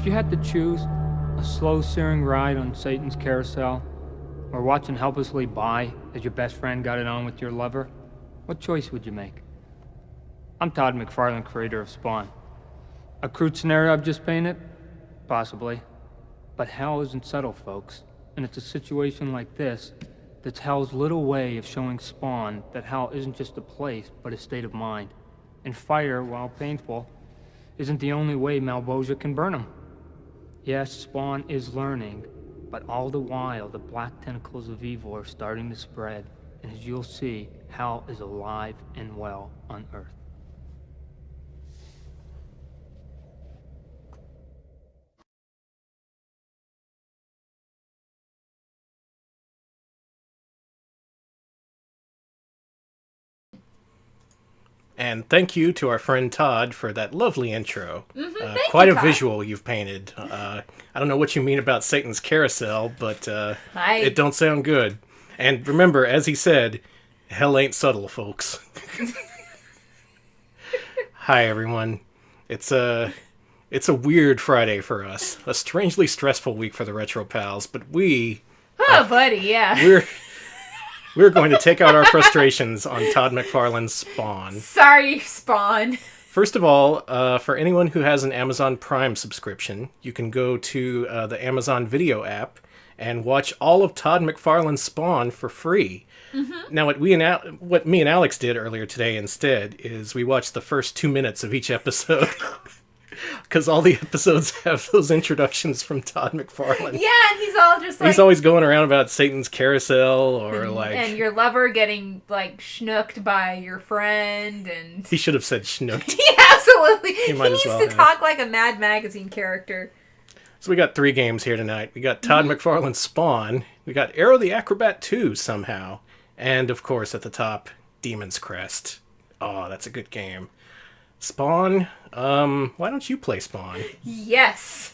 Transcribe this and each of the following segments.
you had to choose a slow searing ride on Satan's carousel, or watching helplessly by as your best friend got it on with your lover, what choice would you make? I'm Todd McFarlane, creator of Spawn. A crude scenario I've just painted? Possibly. But hell isn't subtle, folks. And it's a situation like this that's hell's little way of showing Spawn that hell isn't just a place, but a state of mind. And fire, while painful, isn't the only way Malbolgia can burn him. Yes, Spawn is learning, but all the while the black tentacles of evil are starting to spread, and as you'll see, hell is alive and well on Earth. And thank you to our friend Todd for that lovely intro. Thank Quite you, a Todd. visual you've painted. I don't know what you mean about Satan's carousel, but it don't sound good. And remember, as he said, hell ain't subtle, folks. Hi, everyone. It's a weird Friday for us. A strangely stressful week for the Retro Pals, but Oh, buddy, yeah. we're going to take out our frustrations on Todd McFarlane's Spawn. Sorry, Spawn. First of all, for anyone who has an Amazon Prime subscription, you can go to the Amazon Video app and watch all of Todd McFarlane's Spawn for free. Mm-hmm. Now, what me and Alex did earlier today instead is we watched the first 2 minutes of each episode. Because all the episodes have those introductions from Todd McFarlane. Yeah, and he's all just like... He's always going around about Satan's carousel or And your lover getting, like, schnooked by your friend, and... He should have said schnooked. Yeah, absolutely. He might needs as well to have. talk like a Mad Magazine character. So we got 3 games here tonight. We got Todd McFarlane's Spawn. We got Aero the Acrobat 2 somehow. And, of course, at the top, Demon's Crest. Oh, that's a good game. Spawn, why don't you play Spawn? Yes.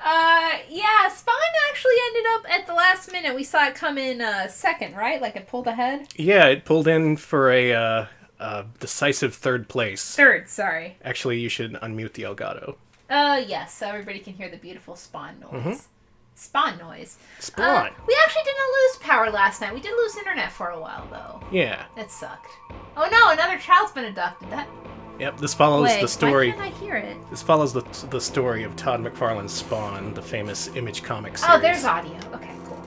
Yeah, Spawn actually ended up at the last minute. We saw it come in second, right? Like it pulled ahead? Yeah, it pulled in for a decisive third place. Third, sorry. Actually, you should unmute the Elgato. Yes, so everybody can hear the beautiful Spawn noise. Mm-hmm. Spawn noise. Spawn. We actually didn't lose power last night. We did lose internet for a while, though. Yeah. That sucked. Oh no, another child's been abducted. Yep, this follows Wait, the story. why can't I hear it? This follows the story of Todd McFarlane's Spawn, the famous Image comic series. Oh, there's audio. Okay, cool.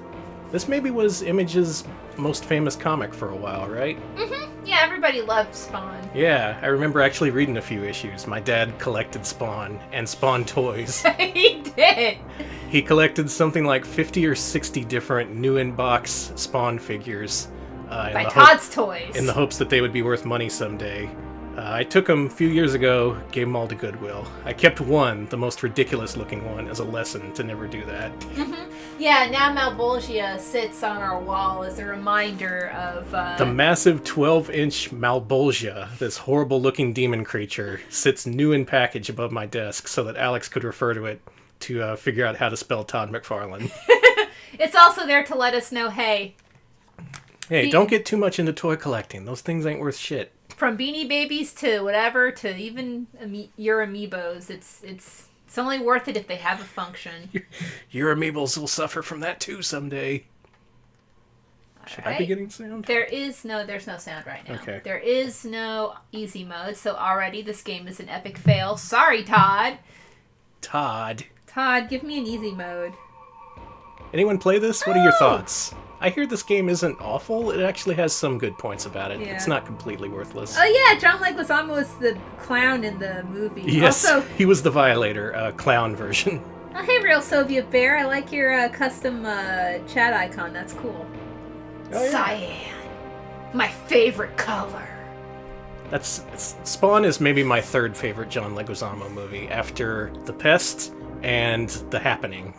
This maybe was Image's most famous comic for a while, right? Mm-hmm. Yeah, everybody loved Spawn. Yeah, I remember actually reading a few issues. My dad collected Spawn and Spawn toys. He did. He collected something like 50 or 60 different new in-box Spawn figures. By Todd's Toys. In the hopes that they would be worth money someday. I took them a few years ago, gave them all to Goodwill. I kept one, the most ridiculous looking one, as a lesson to never do that. Mm-hmm. Yeah, now Malbolgia sits on our wall as a reminder of... The massive 12-inch Malbolgia, this horrible looking demon creature, sits new in package above my desk so that Alex could refer to it to figure out how to spell Todd McFarlane. It's also there to let us know, hey... Hey, don't get too much into toy collecting. Those things ain't worth shit. From Beanie Babies to whatever, to even your amiibos, it's only worth it if they have a function. Your amiibos will suffer from that too someday. Should I be getting sound? There's no sound right now. Okay. There is no easy mode, so already this game is an epic fail. Sorry, Todd. Todd, give me an easy mode. anyone play this? What are your thoughts? I hear this game isn't awful. It actually has some good points about it. Yeah. It's not completely worthless. Oh yeah, John Leguizamo was the clown in the movie. Yes, Also, he was the Violator, clown version. oh hey, Real Soviet Bear, I like your custom chat icon. That's cool. Oh, yeah. Cyan, my favorite color. Spawn is maybe my third favorite John Leguizamo movie after The Pest and The Happening.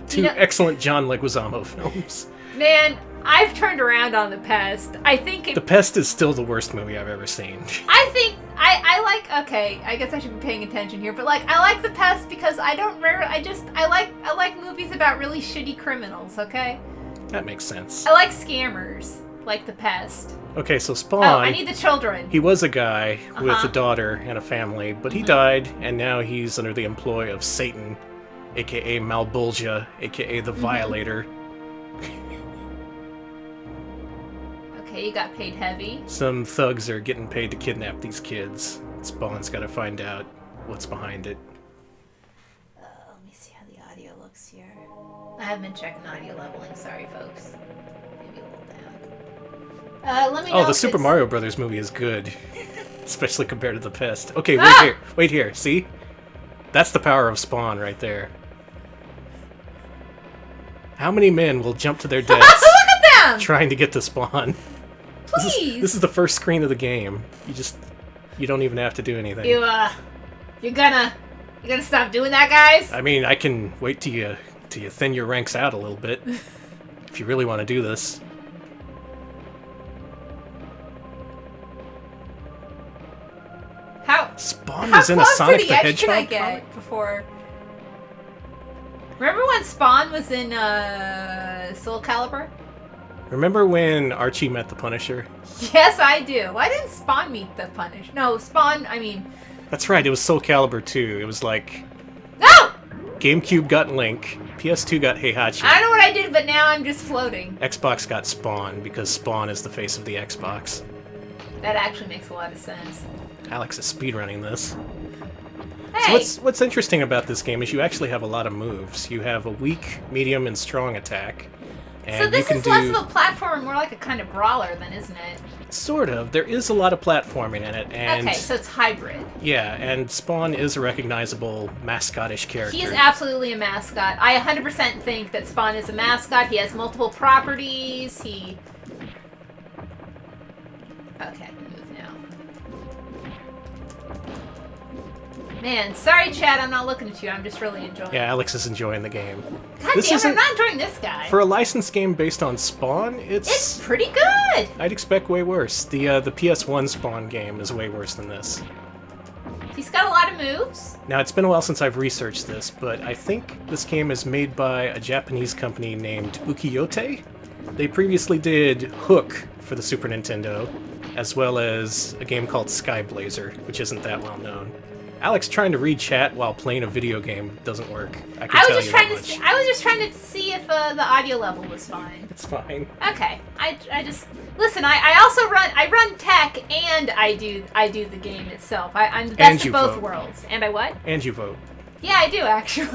Two excellent John Leguizamo films. Man, I've turned around on The Pest. I think The Pest is still the worst movie I've ever seen. I think I like. Okay, I guess I should be paying attention here, but like I like The Pest because I like movies about really shitty criminals. Okay. That makes sense. I like scammers, like The Pest. Okay, so Spawn. Oh, I need the children. He was a guy with a daughter and a family, but he died, and now he's under the employ of Satan, aka Malbolgia, aka the Violator. Okay, you got paid heavy. Some thugs are getting paid to kidnap these kids. Spawn's got to find out what's behind it. Let me see how the audio looks here. I haven't been checking audio leveling. Sorry, folks. Maybe a little down. Let me know. Oh, the if Super it's... Mario Brothers movie is good, especially compared to the Pest. Okay, wait Ah! here. Wait here. See? That's the power of Spawn right there. How many men will jump to their deaths Look at them! trying to get to Spawn? Please! This is the first screen of the game. You don't even have to do anything. You're gonna stop doing that, guys? I mean, I can wait till you thin your ranks out a little bit, if you really want to do this. Spawn was in a Sonic the Hedgehog can I comic? get before? Remember when Spawn was in Soul Calibur? Remember when Archie met the Punisher? Yes, I do. Why didn't Spawn meet the Punisher? No, Spawn. I mean. That's right. It was Soul Calibur 2. It was like No! GameCube got Link, PS2 got Heihachi. I don't know what I did, but now I'm just floating. Xbox got Spawn because Spawn is the face of the Xbox. That actually makes a lot of sense. Alex is speedrunning this. Hey! So what's interesting about this game is you actually have a lot of moves. You have a weak, medium, and strong attack. And So this you can is less of a platformer, more like a kind of brawler, then, isn't it? Sort of. There is a lot of platforming in it, and Okay, so it's hybrid. yeah, and Spawn is a recognizable mascotish character. He is absolutely a mascot. I 100% think that Spawn is a mascot. He has multiple properties. He... Okay, move now. Man, sorry, Chad, I'm not looking at you. I'm just really enjoying Yeah, it. Alex is enjoying the game. God This damn it, I'm isn't- not enjoying this guy. For a licensed game based on Spawn, It's pretty good! I'd expect way worse. The PS1 Spawn game is way worse than this. He's got a lot of moves. Now, it's been a while since I've researched this, but I think this game is made by a Japanese company named Ukiyote. They previously did Hook for the Super Nintendo, as well as a game called Sky Blazer, which isn't that well known. Alex trying to read chat while playing a video game doesn't work. I can I was tell just you trying that to much. see, I was just trying to see if the audio level was fine. It's fine. Okay, I just listen. I also run tech and I do the game itself. I'm the And best you of both vote. worlds. And I what? And you vote. Yeah, I do actually.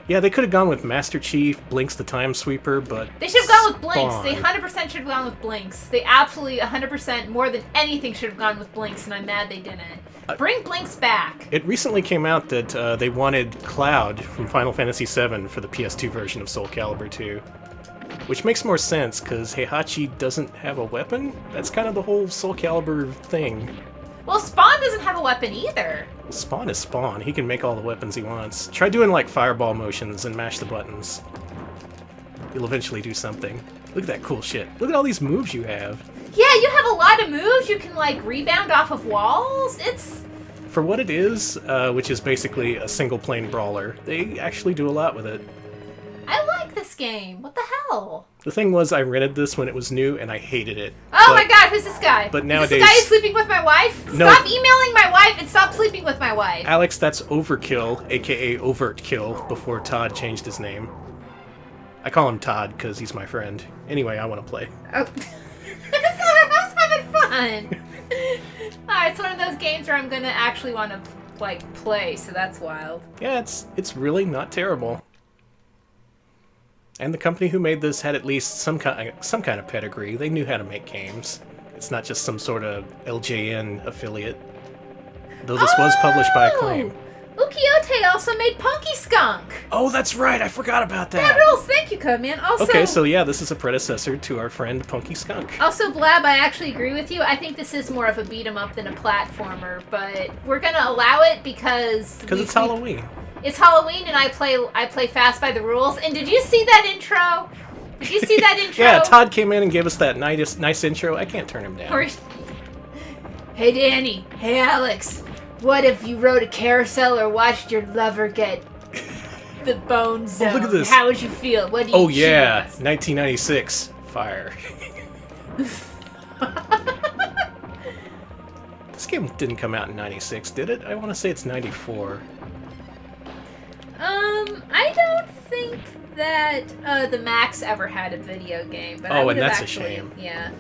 Yeah, they could have gone with Master Chief, Blinks the Time Sweeper, but They should have gone with Blinks. Spawn. They 100% should have gone with Blinks. They absolutely 100% more than anything should have gone with Blinks, and I'm mad they didn't. Bring Blinks back. It recently came out that they wanted Cloud from Final Fantasy VII for the PS2 version of Soul Calibur 2. Which makes more sense, because Heihachi doesn't have a weapon? That's kind of the whole Soul Calibur thing. Well, Spawn doesn't have a weapon either. Spawn is Spawn. He can make all the weapons he wants. Try doing, like, fireball motions and mash the buttons. You'll eventually do something. Look at that cool shit. Look at all these moves you have. Yeah, you have a lot of moves. You can, like, rebound off of walls. It's... For what it is, which is basically a single-plane brawler, they actually do a lot with it. I like this game. What the hell? The thing was, I rented this when it was new, and I hated it. Oh my god, who's this guy? But Is nowadays... this guy sleeping with my wife? No. Stop emailing my wife and stop sleeping with my wife. Alex, that's Overkill, aka Overt Kill, before Todd changed his name. I call him Todd because he's my friend. Anyway, I want to play. Oh. I was having fun. It's one of those games where I'm gonna actually want to like play, so that's wild. Yeah, it's really not terrible. And the company who made this had at least some kind of pedigree. They knew how to make games. It's not just some sort of LJN affiliate. Though this was published by Acclaim. Ukiyote also made Punky Skunk. Oh, that's right. I forgot about That that. rules. Thank you, Cubman. Also, Okay, so yeah, this is a predecessor to our friend Punky Skunk. Also, Blab, I actually agree with you. I think this is more of a beat 'em up than a platformer, but we're gonna allow it because Because it's Halloween. It's Halloween, and I play fast by the rules. And did you see that intro? Did you see that intro? Yeah, Todd came in and gave us that nice intro. I can't turn him down. Where- Hey, Danny. Hey, Alex. What if you rode a carousel or watched your lover get the bone zone? look at this. How would you feel? What do you Oh yeah, choose? 1996. Fire. This game didn't come out in 96, did it? I want to say it's 94. I don't think that the Max ever had a video game, but I Oh, would and have that's actually, a shame. Yeah.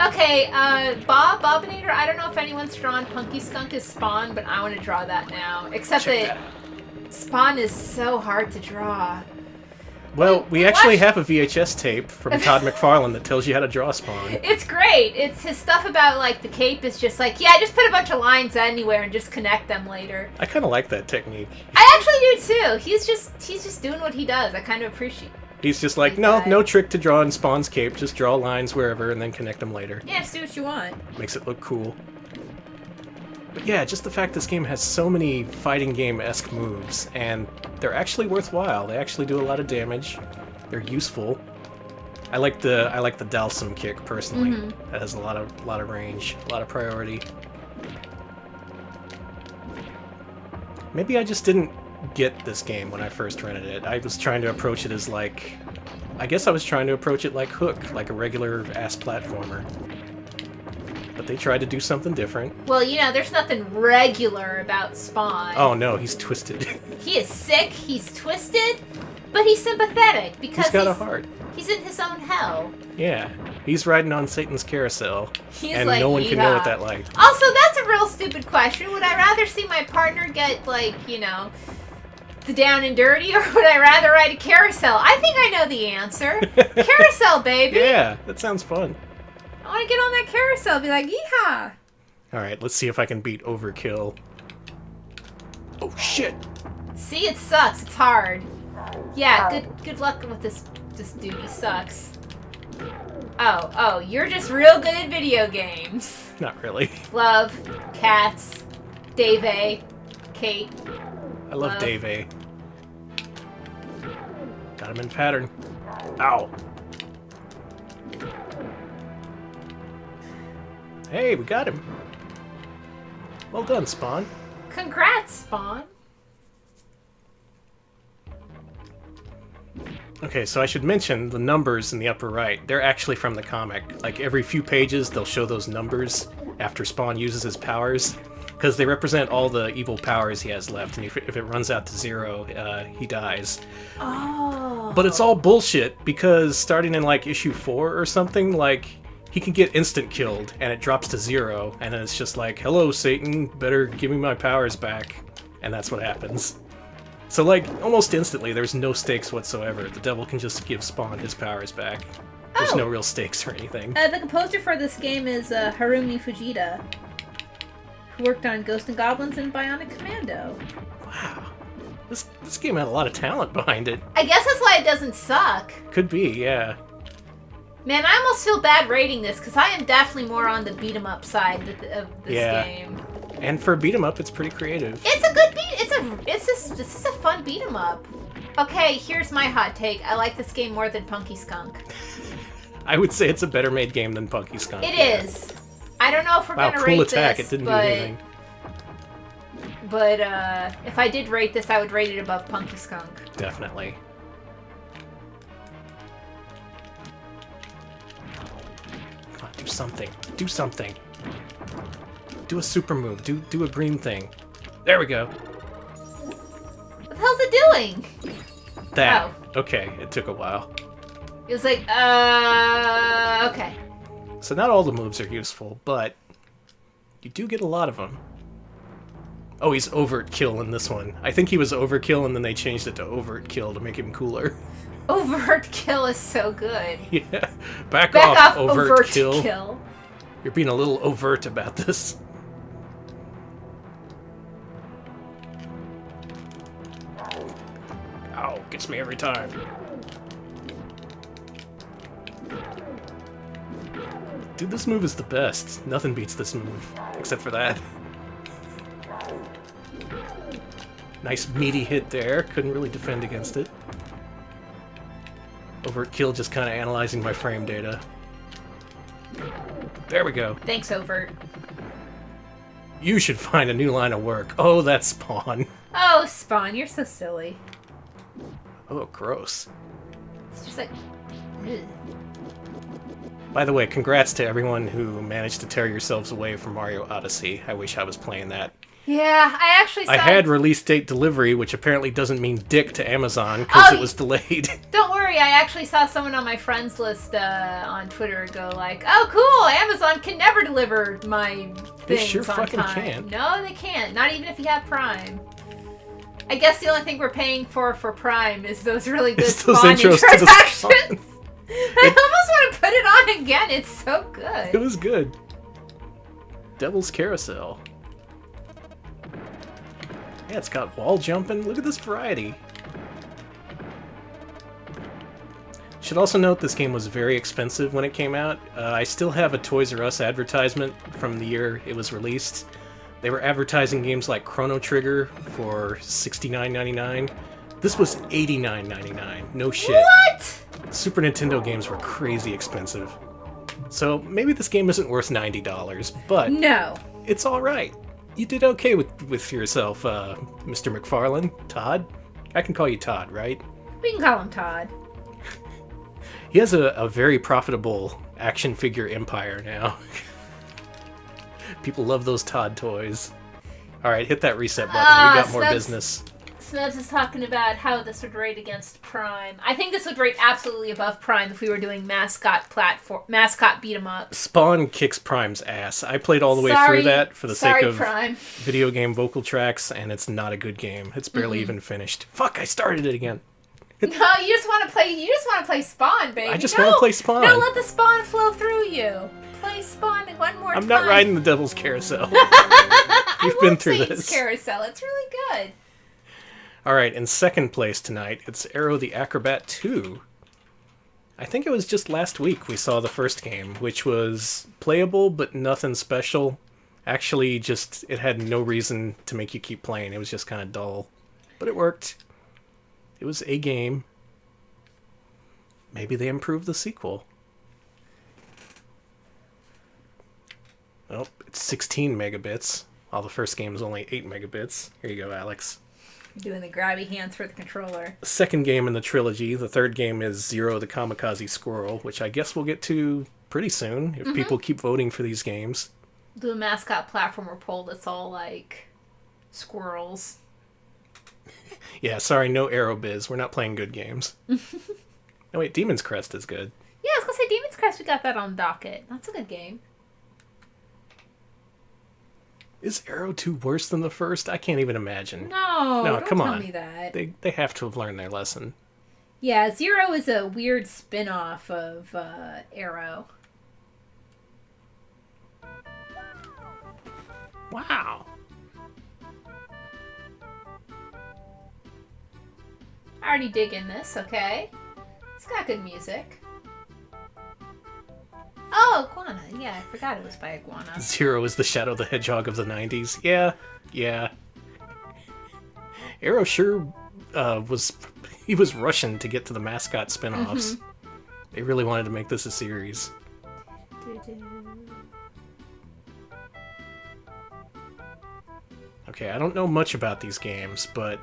Okay, Bobinator, I don't know if anyone's drawn Punky Skunk as Spawn, but I want to draw that now. Except Check that that Spawn is so hard to draw. Well, we we actually watched- have a VHS tape from Todd McFarlane that tells you how to draw Spawn. It's great. It's his stuff about, like, the cape is just like, yeah, just put a bunch of lines anywhere and just connect them later. I kind of like that technique. I actually do, too. He's just doing what he does. I kind of appreciate it. He's just like, Big no, guy. no trick to drawing Spawn's cape. Just draw lines wherever and then connect them later. Yeah, just do what you want. Makes it look cool. But yeah, just the fact this game has so many fighting game-esque moves, and they're actually worthwhile. They actually do a lot of damage. They're useful. I like the Dalsum kick personally. Mm-hmm. That has a lot of range, a lot of priority. Maybe I just didn't get this game when I first rented it. I was trying to approach it as like... I guess I was trying to approach it like Hook, like a regular-ass platformer. But they tried to do something different. Well, you know, there's nothing regular about Spawn. Oh no, he's twisted. He is sick, he's twisted, but he's sympathetic because He's got a heart. He's in his own hell. Yeah, he's riding on Satan's carousel, He's and like, no one can know what "Yeehaw." that like. Also, that's a real stupid question. Would I rather see my partner get, like, you know, the down and dirty, or would I rather ride a carousel? I think I know the answer. Carousel, baby. Yeah, that sounds fun. I want to get on that carousel and be like, yeehaw. Alright, let's see if I can beat Overkill. Oh shit! See, it sucks. It's hard. Yeah, good luck with this dude. He sucks. Oh, you're just real good at video games. Not really. Love, cats, Dave A, Kate. I love Love. Dave A. Got him in pattern. Ow. Hey, we got him. Well done, Spawn. Congrats, Spawn. Okay, so I should mention the numbers in the upper right. They're actually from the comic. Like, every few pages, they'll show those numbers after Spawn uses his powers, because they represent all the evil powers he has left, and if it runs out to 0, he dies. Oh. But it's all bullshit, because starting in, like, issue 4 or something, like, he can get instant killed, and it drops to 0, and then it's just like, hello, Satan, better give me my powers back. And that's what happens. So, like, almost instantly, there's no stakes whatsoever. The devil can just give Spawn his powers back. There's no real stakes or anything. The composer for this game is Harumi Fujita, who worked on Ghost and Goblins and Bionic Commando. Wow. This game had a lot of talent behind it. I guess that's why it doesn't suck. Could be, yeah. Man, I almost feel bad rating this, because I am definitely more on the beat-em-up side of this Yeah. game. And for a beat 'em up, it's pretty creative. It's a good beat. This is a fun beat 'em up. Okay, here's my hot take. I like this game more than Punky Skunk. I would say it's a better made game than Punky Skunk. It yeah. is. I don't know if we're Wow, gonna cool rate attack. this, It didn't do but anything. if I did rate this, I would rate it above Punky Skunk. Definitely. Come on, do something. Do something. Do a super move. Do a green thing. There we go. What the hell's it doing? That. Oh. Okay, it took a while. It was like, okay. So not all the moves are useful, but you do get a lot of them. Oh, he's overt kill in this one. I think he was overkill, and then they changed it to overt kill to make him cooler. Overt kill is so good. Yeah. Back Back off, off, overt kill. kill. You're being a little overt about this. Ow, gets me every time. Dude, this move is the best. Nothing beats this move, except for that. Nice meaty hit there. Couldn't really defend against it. Overt kill, just kind of analyzing my frame data. There we go. Thanks, Overt. You should find a new line of work. Oh, that's Spawn. Oh, Spawn, you're so silly. Oh, gross. It's just like, ugh. By the way, congrats to everyone who managed to tear yourselves away from Mario Odyssey. I wish I was playing that. Yeah, I actually saw... I had release date delivery, which apparently doesn't mean dick to Amazon because it was delayed. Don't worry, I actually saw someone on my friends list on Twitter go like, "Oh, cool! Amazon can never deliver my things They sure on fucking time." can't. No, they can't. Not even if you have Prime. I guess the only thing we're paying for Prime is those really good It's those Spawn intros to the Spawn. introductions. I almost want to put it on again. It's so good. It was good. Devil's Carousel. Yeah, it's got wall jumping. Look at this variety. Should also note this game was very expensive when it came out. I still have a Toys R Us advertisement from the year it was released. They were advertising games like Chrono Trigger for $69.99. This was $89.99. No shit. What? Super Nintendo games were crazy expensive. So maybe this game isn't worth $90, but No. it's alright. You did okay with yourself, Mr. McFarlane. Todd? I can call you Todd, right? We can call him Todd. He has a very profitable action figure empire now. People love those Todd toys. Alright, hit that reset button. We got more business. Snubs is talking about how this would rate against Prime. I think this would rate absolutely above Prime if we were doing mascot beat 'em up. Spawn kicks Prime's ass. I played all the way through that for the sake of video game vocal tracks, and it's not a good game. It's barely even finished. Fuck! I started it again. No, you just want to play. You just want to play Spawn, baby. I just want to play Spawn. No, let the Spawn flow through you. Play Spawn one more time. I'm not riding the Devil's Carousel. We've been through this. Carousel. It's really good. Alright, in second place tonight, it's Aero the Acrobat 2. I think it was just last week we saw the first game, which was playable, but nothing special. Actually, just, it had no reason to make you keep playing. It was just kind of dull. But it worked. It was a game. Maybe they improved the sequel. Oh, it's 16 megabits, while the first game was only 8 megabits. Here you go, Alex. Doing the grabby hands for the controller. Second game in the trilogy. The third game is Zero the Kamikaze Squirrel, which I guess we'll get to pretty soon if people keep voting for these games. Do a mascot platformer poll that's all like squirrels. Yeah, sorry, no Aerobiz. We're not playing good games. No, wait, Demon's Crest is good. Yeah, I was gonna say Demon's Crest. We got that on docket. That's a good game. Is Aero 2 worse than the first? I can't even imagine. No, don't come tell on. me that. They have to have learned their lesson. Yeah, Zero is a weird spin-off of Aero. Wow. Already digging this, okay? It's got good music. Oh, Iguana. Yeah, I forgot it was by Iguana. Zero is the Shadow the Hedgehog of the 90s. Yeah. Aero sure he was rushing to get to the mascot spin-offs. They really wanted to make this a series. Okay, I don't know much about these games, but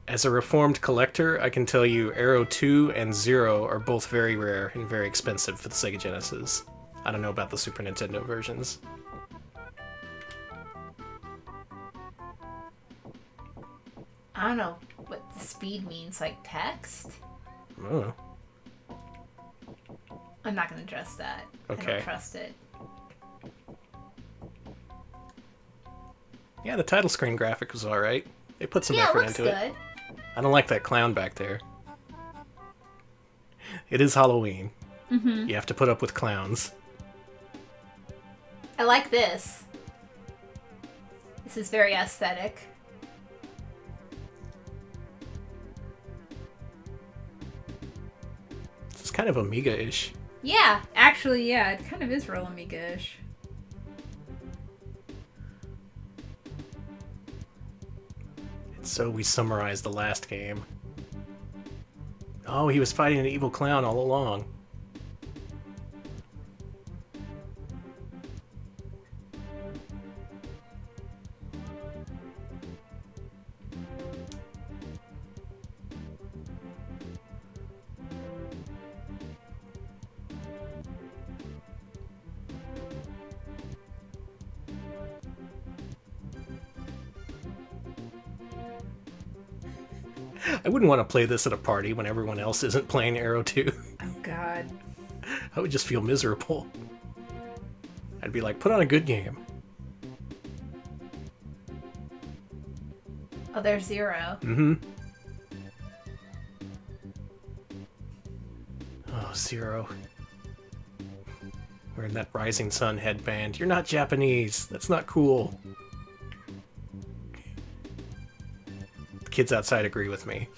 as a reformed collector, I can tell you Aero 2 and Zero are both very rare and very expensive for the Sega Genesis. I don't know about the Super Nintendo versions. I don't know what the speed means, like text? Oh. I'm not going to address that. Okay. I don't trust it. Yeah, the title screen graphic was alright. They put some effort into it. I don't like that clown back there. It is Halloween. You have to put up with clowns. I like this. This is very aesthetic. It's kind of Amiga-ish. Yeah, actually, yeah, it kind of is real Amiga-ish. So we summarize the last game. Oh, he was fighting an evil clown all along. I wouldn't want to play this at a party when everyone else isn't playing Aero 2. Oh, God. I would just feel miserable. I'd be like, put on a good game. Oh, there's Zero. Mm-hmm. Oh, Zero. Wearing that Rising Sun headband. You're not Japanese. That's not cool. The kids outside agree with me.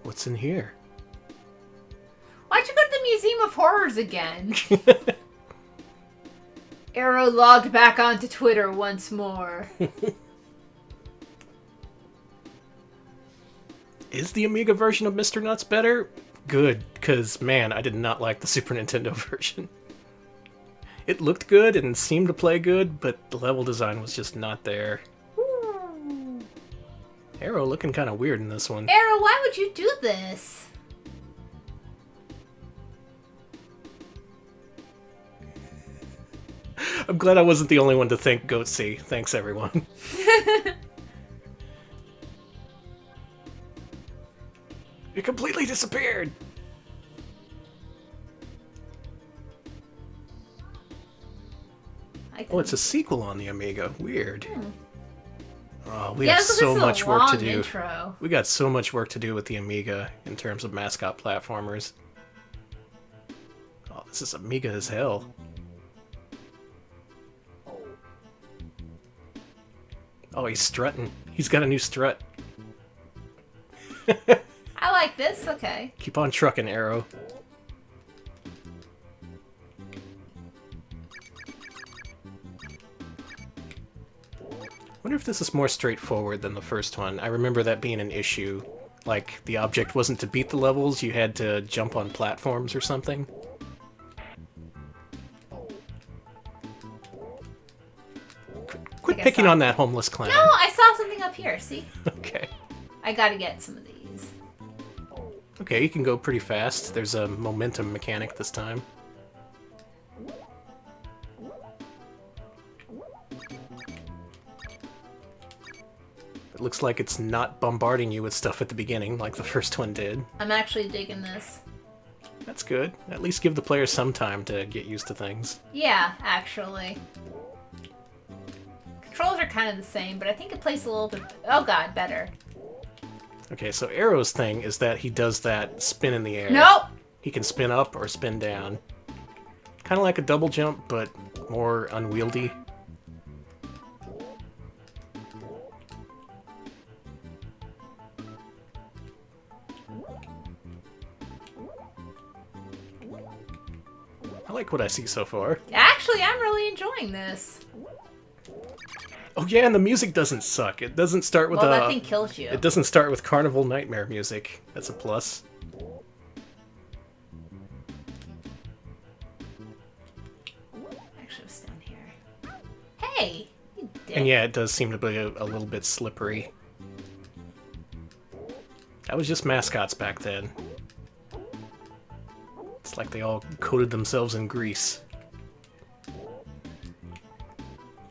What's in here? Why'd you go to the Museum of Horrors again? Aero logged back onto Twitter once more. Is the Amiga version of Mr. Nuts better? Good, because, man, I did not like the Super Nintendo version. It looked good and seemed to play good, but the level design was just not there. Ooh. Aero looking kind of weird in this one. Aero, why would you do this? I'm glad I wasn't the only one to think Goatsy. Thanks, everyone. It completely disappeared! Oh, it's a sequel on the Amiga. Weird. Oh, we have so much work to do. Intro. We got so much work to do with the Amiga in terms of Mascot platformers. Oh, this is Amiga as hell. Oh, he's strutting. He's got a new strut. I like this, okay. Keep on trucking, Aero. Wonder if this is more straightforward than the first one. I remember that being an issue. Like, the object wasn't to beat the levels, you had to jump on platforms or something. Quit picking on that homeless clown. No, I saw something up here, see? Okay. I gotta get some of these. Okay, you can go pretty fast. There's a momentum mechanic this time. It looks like it's not bombarding you with stuff at the beginning like the first one did. I'm actually digging this. That's good. At least give the player some time to get used to things. Yeah, actually. Controls are kind of the same, but I think it plays a little bit... Oh god, better. Okay, so Aero's thing is that he does that spin in the air. Nope! He can spin up or spin down. Kind of like a double jump, but more unwieldy. I like what I see so far. Actually, I'm really enjoying this. Oh yeah, and the music doesn't suck. It doesn't start with that thing kills you. It doesn't start with Carnival Nightmare music. That's a plus. Actually, it's down here. Hey! You dick. And yeah, it does seem to be a little bit slippery. That was just mascots back then. It's like they all coated themselves in grease.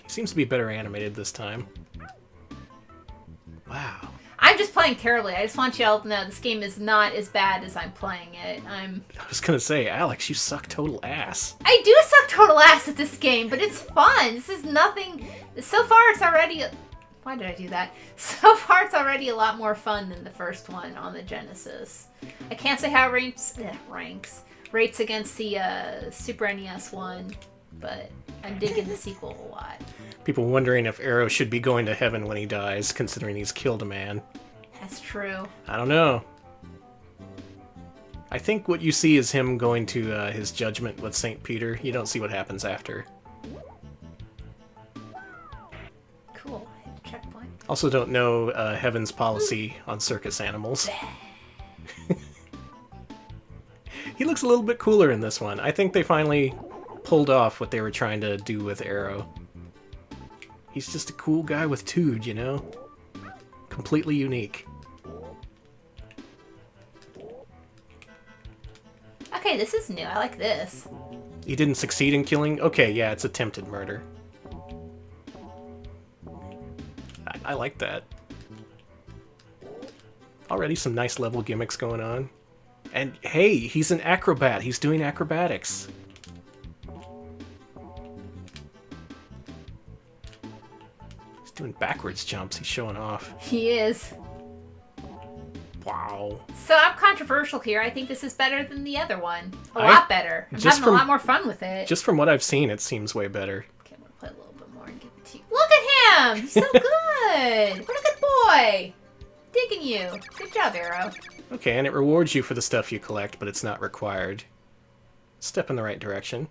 He seems to be better animated this time. Wow. I'm just playing terribly. I just want you all to know this game is not as bad as I'm playing it. I was gonna say, Alex, you suck total ass. I do suck total ass at this game, but it's fun. This is nothing... So far, it's already... Why did I do that? So far, it's already a lot more fun than the first one on the Genesis. I can't say how it rates against the Super NES one, but I'm digging the sequel a lot. People wondering if Aero should be going to heaven when he dies, considering he's killed a man. That's true. I don't know. I think what you see is him going to his judgment with St. Peter. You don't see what happens after. Cool. Hit the checkpoint. Also don't know heaven's policy on circus animals. He looks a little bit cooler in this one. I think they finally pulled off what they were trying to do with Aero. He's just a cool guy with Tood, you know? Completely unique. Okay, this is new. I like this. He didn't succeed in killing? Okay, yeah, it's attempted murder. I like that. Already some nice level gimmicks going on. And hey, he's an acrobat. He's doing acrobatics. He's doing backwards jumps. He's showing off. He is. Wow. So I'm controversial here. I think this is better than the other one. A lot better. I'm having a lot more fun with it. Just from what I've seen, it seems way better. Okay, I'm going to play a little bit more and give it to you. Look at him! He's so good! What a good boy! Digging you. Good job, Aero. Okay, and it rewards you for the stuff you collect, but it's not required. Step in the right direction.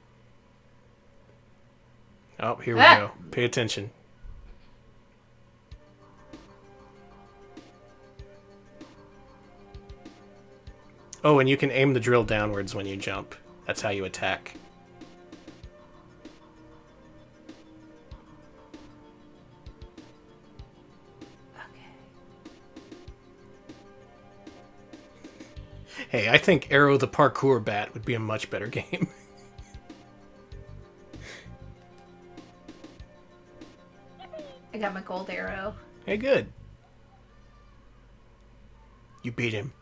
Oh, here we go. Pay attention. Oh, and you can aim the drill downwards when you jump. That's how you attack. Hey, I think Aero the Parkour Bat would be a much better game. I got my gold arrow. Hey, good. You beat him.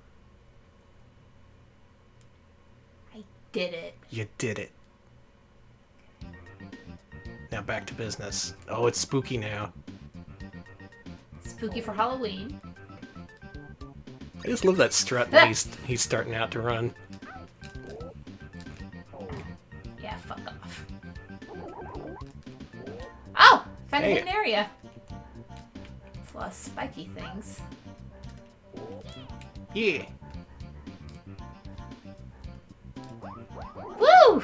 I did it. You did it. Now back to business. Oh, it's spooky now. Spooky for Halloween. I just love that strut that he's starting out to run. Yeah, fuck off. Oh! Found a hidden area. It's a lot of spiky things. Yeah. Woo!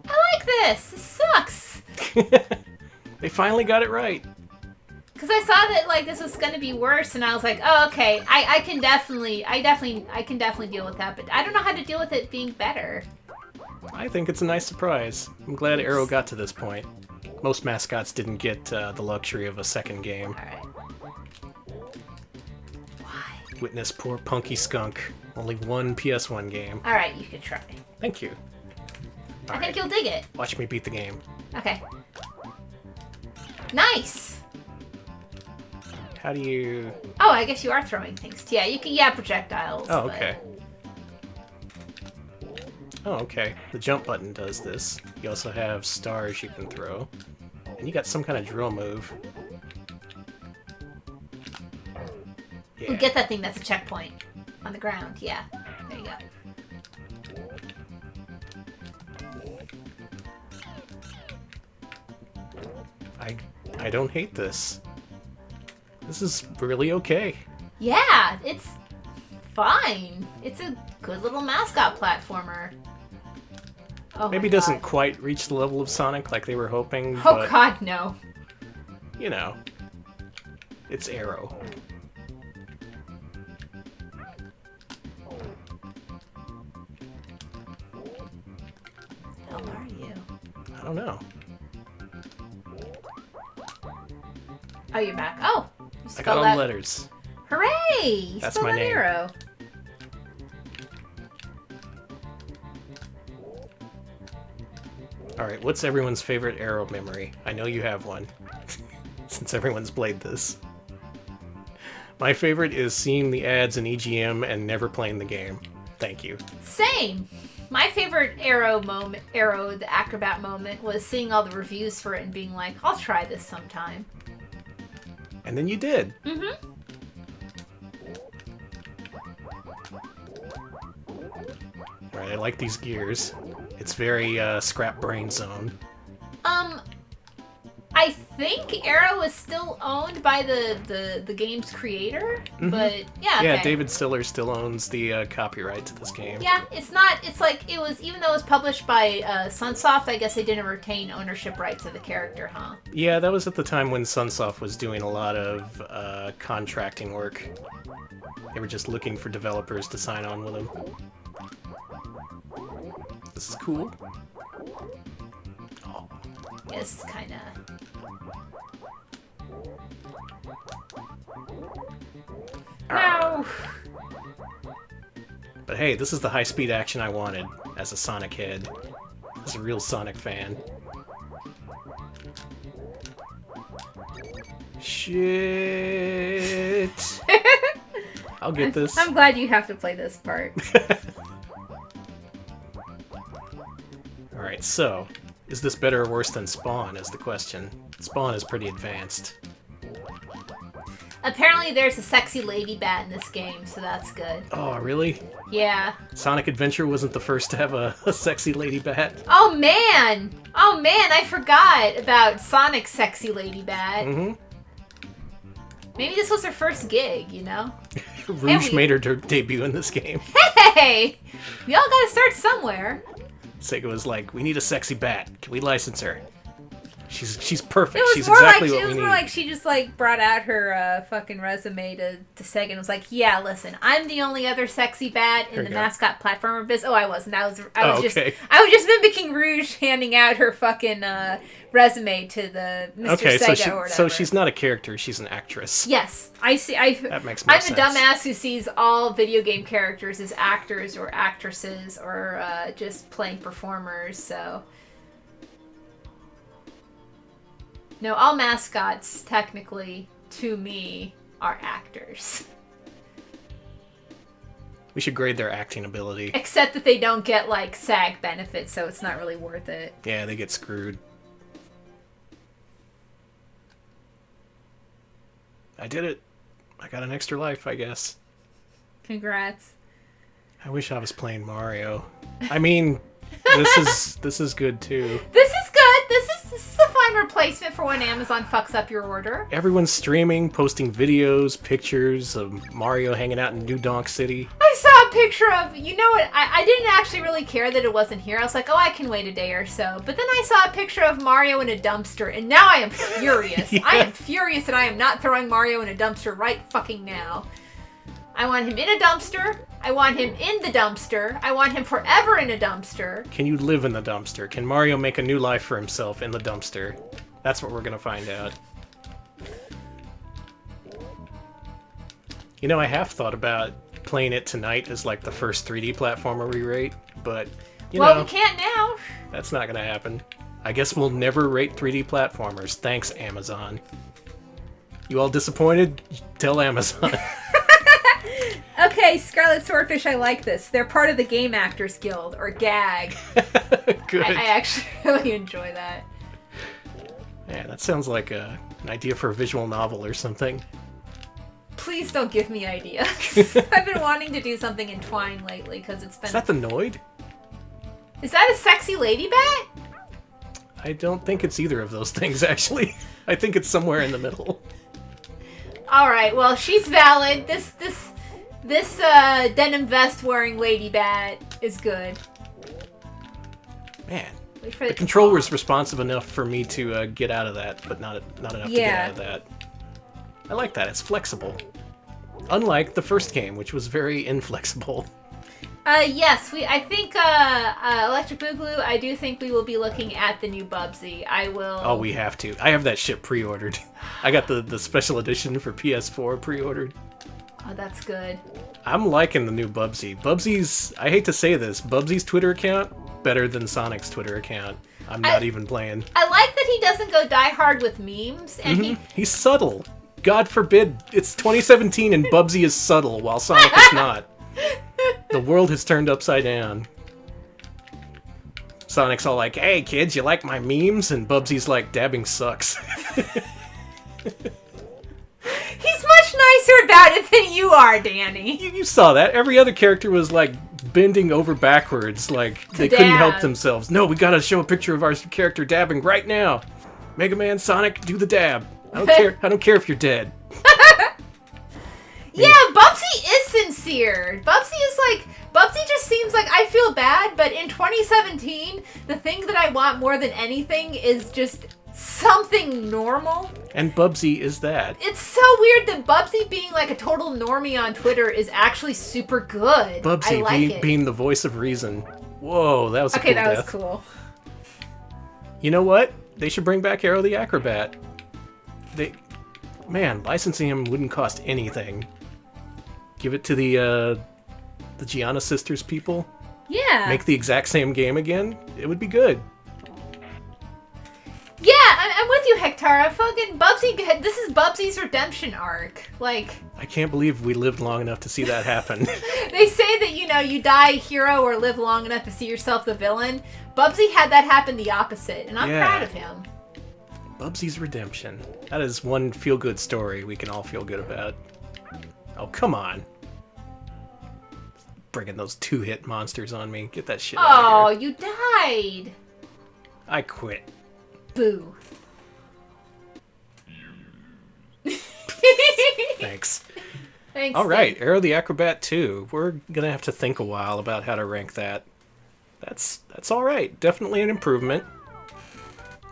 I like this! This sucks! They finally got it right. Because I saw that like this was gonna be worse, and I was like, oh, okay, I can definitely deal with that, but I don't know how to deal with it being better. I think it's a nice surprise. I'm glad Aero got to this point. Most mascots didn't get the luxury of a second game. Alright. Why? Witness poor Punky Skunk. Only one PS1 game. Alright, you can try. Thank you. I think you'll dig it. Watch me beat the game. Okay. Nice! How do you... Oh, I guess you are throwing things. Yeah, you can, projectiles. Oh, okay. Oh, okay. The jump button does this. You also have stars you can throw. And you got some kind of drill move. Yeah. Get that thing that's a checkpoint. On the ground, yeah. There you go. I don't hate this. This is really okay. Yeah, it's fine. It's a good little mascot platformer. Oh, maybe doesn't quite reach the level of Sonic like they were hoping. Oh but, god, no. You know, it's Aero. How are you? I don't know. Oh, you're back. Oh, you I got all the letters. Hooray! You That's spelled my that name. Aero. Alright, what's everyone's favorite Aero memory? I know you have one, since everyone's played this. My favorite is seeing the ads in EGM and never playing the game. Thank you. Same. My favorite Aero the Acrobat moment was seeing all the reviews for it and being like, I'll try this sometime. And then you did. Mm-hmm. Alright, I like these gears. It's very Scrap Brain Zone. I think Aero is still owned by the game's creator, but yeah. Yeah, okay. David Stiller still owns the copyright to this game. Yeah, it's not. It's like it was, even though it was published by Sunsoft. I guess they didn't retain ownership rights of the character, huh? Yeah, that was at the time when Sunsoft was doing a lot of contracting work. They were just looking for developers to sign on with them. This is cool. Oh. Yeah, this is kind of. No. But hey, this is the high-speed action I wanted as a Sonic head. As a real Sonic fan. Shit. I'll get this. I'm glad you have to play this part. Alright, so, is this better or worse than Spawn is the question. Spawn is pretty advanced. Apparently there's a sexy lady bat in this game, so that's good. Oh, really? Yeah. Sonic Adventure wasn't the first to have a sexy lady bat? Oh man! Oh man, I forgot about Sonic's sexy lady bat. Mm-hmm. Maybe this was her first gig, you know? Rouge made her debut in this game. Hey! We all gotta start somewhere. Sega was like, we need a sexy bat. Can we license her? She's perfect. It was She's more exactly like what we need. more like she just like brought out her fucking resume to Sega and was like, "Yeah, listen, I'm the only other sexy bat in the mascot platformer business." Oh, I wasn't. I was just mimicking Rouge handing out her fucking resume to the Mr. Sega or whatever. So she's not a character. She's an actress. Yes, I see. That makes more sense. I'm a dumbass who sees all video game characters as actors or actresses or just playing performers. So. No, all mascots, technically, to me, are actors. We should grade their acting ability. Except that they don't get, like, SAG benefits, so it's not really worth it. Yeah, they get screwed. I did it. I got an extra life, I guess. Congrats. I wish I was playing Mario. I mean, this is good, too. This is good. This is a fine replacement for when Amazon fucks up your order. Everyone's streaming, posting videos, pictures of Mario hanging out in New Donk City. I saw a picture of, you know what, I didn't actually really care that it wasn't here. I was like, oh, I can wait a day or so. But then I saw a picture of Mario in a dumpster, and now I am furious. Yeah. I am furious that I am not throwing Mario in a dumpster right fucking now. I want him in a dumpster. I want him in the dumpster. I want him forever in a dumpster. Can you live in the dumpster? Can Mario make a new life for himself in the dumpster? That's what we're gonna find out. You know, I have thought about playing it tonight as like the first 3D platformer we rate, but you know, we can't now. That's not gonna happen. I guess we'll never rate 3D platformers. Thanks, Amazon. You all disappointed? Tell Amazon. Okay, Scarlet Swordfish, I like this. They're part of the Game Actors Guild, or GAG. Good. I actually really enjoy that. Yeah, that sounds like an idea for a visual novel or something. Please don't give me ideas. I've been wanting to do something in Twine lately, because it's been... Is that the Noid? Is that a sexy lady bat? I don't think it's either of those things, actually. I think it's somewhere in the middle. Alright, well, she's valid. This denim vest wearing lady bat is good. Man, the controller's responsive enough for me to get out of that, but not enough to get out of that. I like that. It's flexible. Unlike the first game, which was very inflexible. Yes, I think Electric Boogaloo, I do think we will be looking at the new Bubsy. I will... Oh, we have to. I have that shit pre-ordered. I got the special edition for PS4 pre-ordered. Oh, that's good. I'm liking the new Bubsy. Bubsy's, I hate to say this, Bubsy's Twitter account, better than Sonic's Twitter account. I'm not even playing. I like that he doesn't go die hard with memes, and he's subtle. God forbid, it's 2017 and Bubsy is subtle, while Sonic is not. The world has turned upside down. Sonic's all like, hey kids, you like my memes? And Bubsy's like, dabbing sucks. He's much nicer about it than you are, Danny. You saw that. Every other character was like bending over backwards, like they couldn't help themselves. No, we gotta show a picture of our character dabbing right now. Mega Man, Sonic, do the dab. I don't care. I don't care if you're dead. Yeah, Bubsy is sincere. Bubsy just seems like, I feel bad, but in 2017, the thing that I want more than anything is just something normal. And Bubsy is that. It's so weird that Bubsy being like a total normie on Twitter is actually super good. Bubsy being the voice of reason. Whoa, that was a cool death. Okay, that was cool. You know what? They should bring back Aero the Acrobat. Man, licensing him wouldn't cost anything. Give it to the Gianna Sisters people. Yeah. Make the exact same game again. It would be good. Yeah, I'm with you, Hectara. Fucking Bubsy. This is Bubsy's redemption arc. Like, I can't believe we lived long enough to see that happen. they say that, you know, you die a hero or live long enough to see yourself the villain. Bubsy had that happen the opposite, and I'm proud of him. Bubsy's redemption. That is one feel-good story we can all feel good about. Oh, come on. Bringing those 2-hit monsters on me. Get that shit out of here. Oh, you died. I quit. Boo. Thanks. Thanks. Alright, Aero the Acrobat 2. We're gonna have to think a while about how to rank that. That's alright. Definitely an improvement.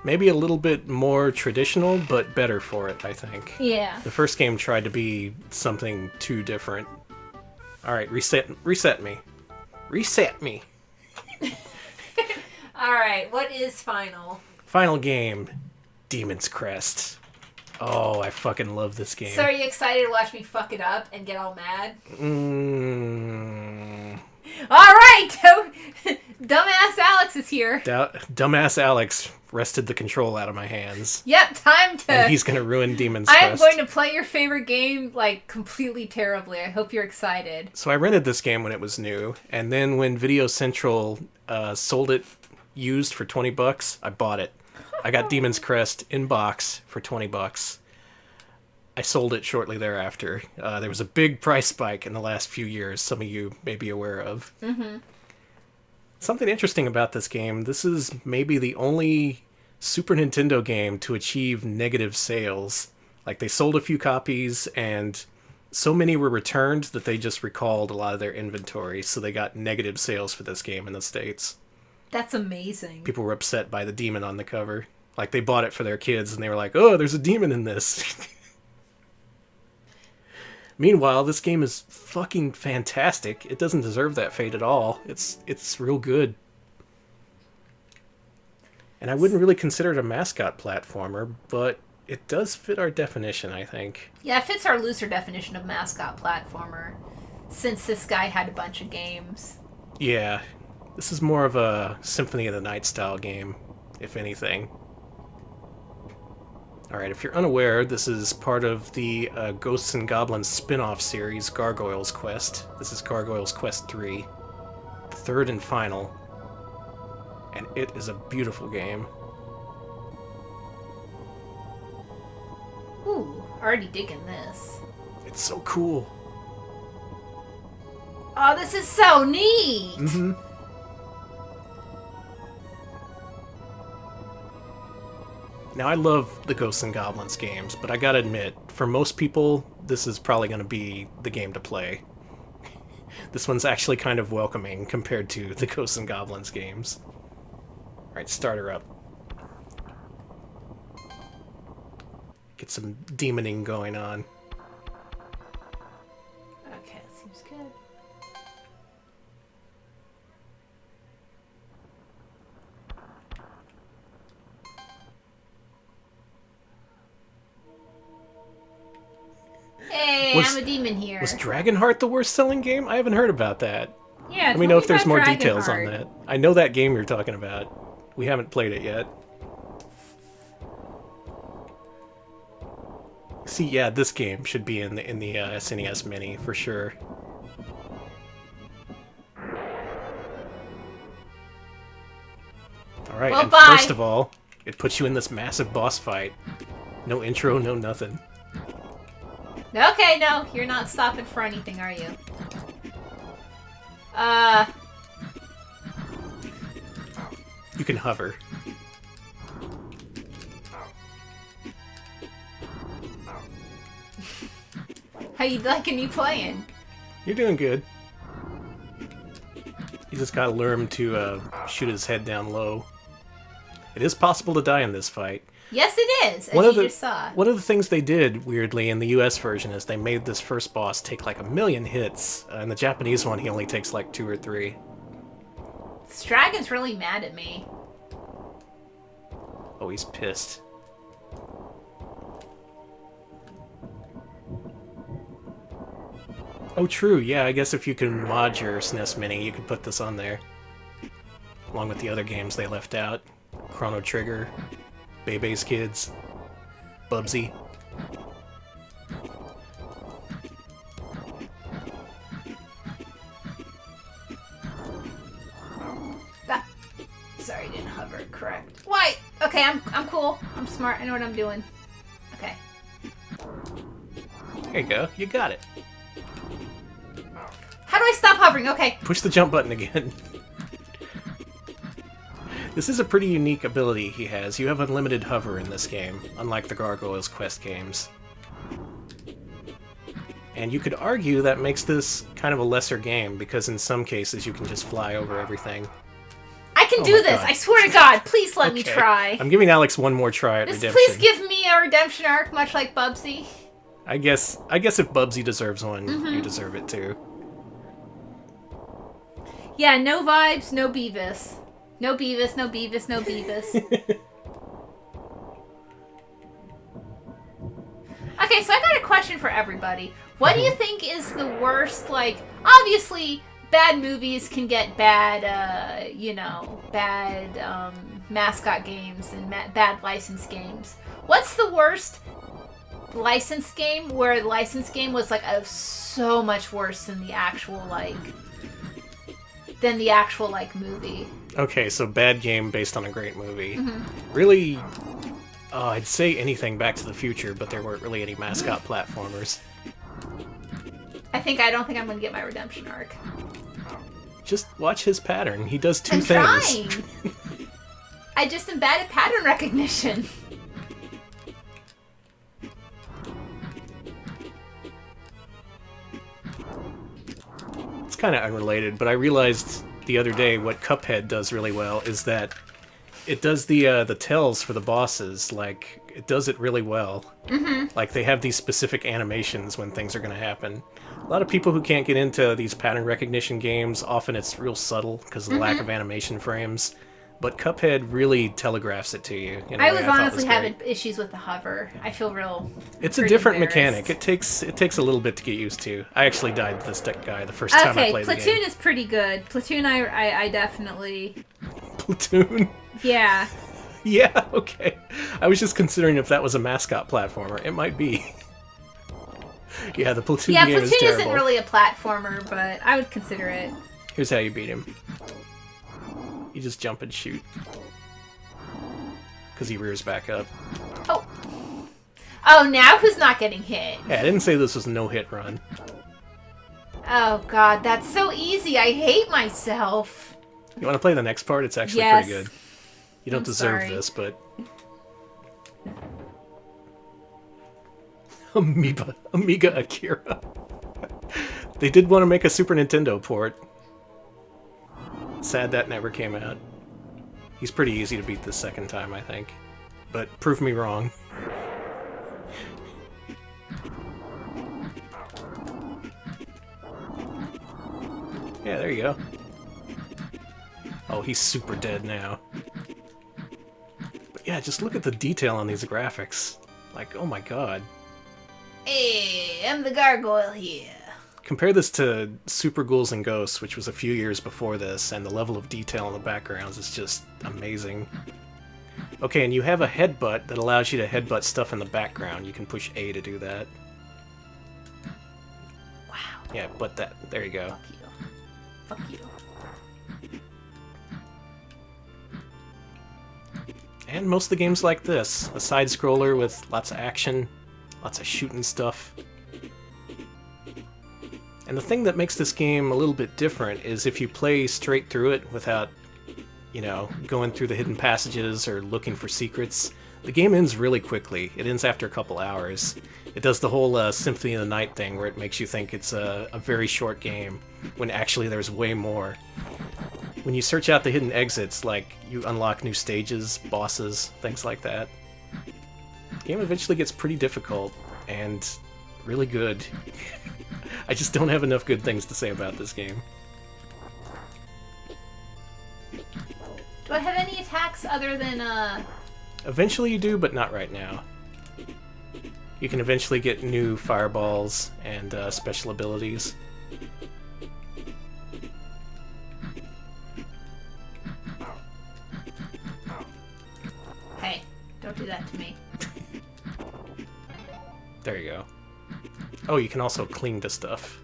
Maybe a little bit more traditional, but better for it, I think. Yeah. The first game tried to be something too different. Alright, reset me. Reset me! Alright, what is final? Final game, Demon's Crest. Oh, I fucking love this game. So are you excited to watch me fuck it up and get all mad? Alright! Dumbass Alex is here. Dumbass Alex wrested the control out of my hands. Yep, time to... And he's gonna ruin Demon's Crest. I am going to play your favorite game, like, completely terribly. I hope you're excited. So I rented this game when it was new, and then when Video Central sold it used for $20, I bought it. I got Demon's Crest in box for $20. I sold it shortly thereafter. There was a big price spike in the last few years, some of you may be aware of. Mm-hmm. Something interesting about this game, this is maybe the only Super Nintendo game to achieve negative sales. Like, they sold a few copies, and so many were returned that they just recalled a lot of their inventory, so they got negative sales for this game in the States. That's amazing. People were upset by the demon on the cover. Like, they bought it for their kids, and they were like, oh, there's a demon in this. Meanwhile, this game is fucking fantastic. It doesn't deserve that fate at all. It's real good. And I wouldn't really consider it a mascot platformer, but it does fit our definition, I think. Yeah, it fits our looser definition of mascot platformer, since this guy had a bunch of games. Yeah, this is more of a Symphony of the Night style game, if anything. Alright, if you're unaware, this is part of the Ghosts and Goblins spin-off series, Gargoyle's Quest. This is Gargoyle's Quest 3, the third and final. And it is a beautiful game. Ooh, already digging this. It's so cool. Oh, this is so neat! Mm-hmm. Now, I love the Ghosts and Goblins games, but I gotta admit, for most people, this is probably gonna be the game to play. This one's actually kind of welcoming compared to the Ghosts and Goblins games. Alright, start her up. Get some demoning going on. Okay, that seems good. Hey, I'm a demon here. Was Dragonheart the worst selling game? I haven't heard about that. Yeah, Let me know if there's more details on that. I know that game you're talking about. We haven't played it yet. See, yeah, this game should be in the SNES Mini for sure. All right, well, and bye. first of all, it puts you in this massive boss fight. No intro, no nothing. Okay, no, you're not stopping for anything, are you? You can hover. How you liking me playing? You're doing good. You just gotta lure him to shoot his head down low. It is possible to die in this fight. Yes, it is, as you just saw. One of the things they did, weirdly, in the US version is they made this first boss take like 1,000,000 hits. In the Japanese one, he only takes like 2 or 3. This dragon's really mad at me. Oh, he's pissed. Oh, true. Yeah, I guess if you can mod your SNES Mini, you could put this on there. Along with the other games they left out. Chrono Trigger, Bebe's Kids. Bubsy. Ah, sorry, didn't hover. Correct. Why? Okay, I'm cool. I'm smart. I know what I'm doing. Okay. There you go. You got it. How do I stop hovering? Okay. Push the jump button again. This is a pretty unique ability he has. You have unlimited hover in this game, unlike the Gargoyles Quest games. And you could argue that makes this kind of a lesser game, because in some cases you can just fly over everything. I can do this. God. I swear to God. Please let me Okay. try. I'm giving Alex one more try at redemption. Please give me a redemption arc, much like Bubsy. I guess if Bubsy deserves one, you deserve it too. Yeah, no vibes, no Beavis. No Beavis, no Beavis, no Beavis. Okay, so I got a question for everybody. What do you think is the worst, like, obviously, bad movies can get bad, bad mascot games and bad licensed games. What's the worst licensed game where the licensed game was, like, so much worse than the actual, movie? Okay, so bad game based on a great movie. Really, I'd say anything Back to the Future, but there weren't really any mascot platformers. I don't think I'm gonna get my redemption arc. Just watch his pattern. He does two I'm things. trying. I just am bad at pattern recognition. It's kind of unrelated, but I realized the other day what Cuphead does really well is that it does the tells for the bosses. Like, it does it really well. Like, they have these specific animations when things are going to happen. A lot of people who can't get into these pattern recognition games, often it's real subtle because of the lack of animation frames. But Cuphead really telegraphs it to you. I was honestly having issues with the hover. I feel real. It's a different mechanic. It takes a little bit to get used to. I actually died to this guy the first time I played the game. Platoon is pretty good. Platoon, I definitely. Platoon. Yeah. Yeah. Okay. I was just considering if that was a mascot platformer. It might be. Yeah, the Platoon game is terrible. Platoon isn't really a platformer, but I would consider it. Here's how you beat him. You just jump and shoot. Because he rears back up. Oh. Oh, now who's not getting hit? Yeah, I didn't say this was a no-hit run. Oh, God, that's so easy. I hate myself. You want to play the next part? It's actually pretty good. You don't deserve this, but... Amiga Akira. They did want to make a Super Nintendo port. Sad that never came out. He's pretty easy to beat the second time, I think. But prove me wrong. Yeah, there you go. Oh, he's super dead now. But yeah, just look at the detail on these graphics. Like, oh my god. Hey, I'm the gargoyle here. Compare this to Super Ghouls and Ghosts, which was a few years before this, and the level of detail in the backgrounds is just amazing. Okay, and you have a headbutt that allows you to headbutt stuff in the background. You can push A to do that. Wow. Yeah, but that. There you go. Fuck you. And most of the games like this. A side-scroller with lots of action, lots of shooting stuff. And the thing that makes this game a little bit different is if you play straight through it without, you know, going through the hidden passages or looking for secrets, the game ends really quickly. It ends after a couple hours. It does the whole Symphony of the Night thing where it makes you think it's a very short game, when actually there's way more. When you search out the hidden exits, like, you unlock new stages, bosses, things like that. The game eventually gets pretty difficult, and really good. I just don't have enough good things to say about this game. Do I have any attacks other than, Eventually you do, but not right now. You can eventually get new fireballs and special abilities. Hey, don't do that to me. There you go. Oh, you can also cling to stuff.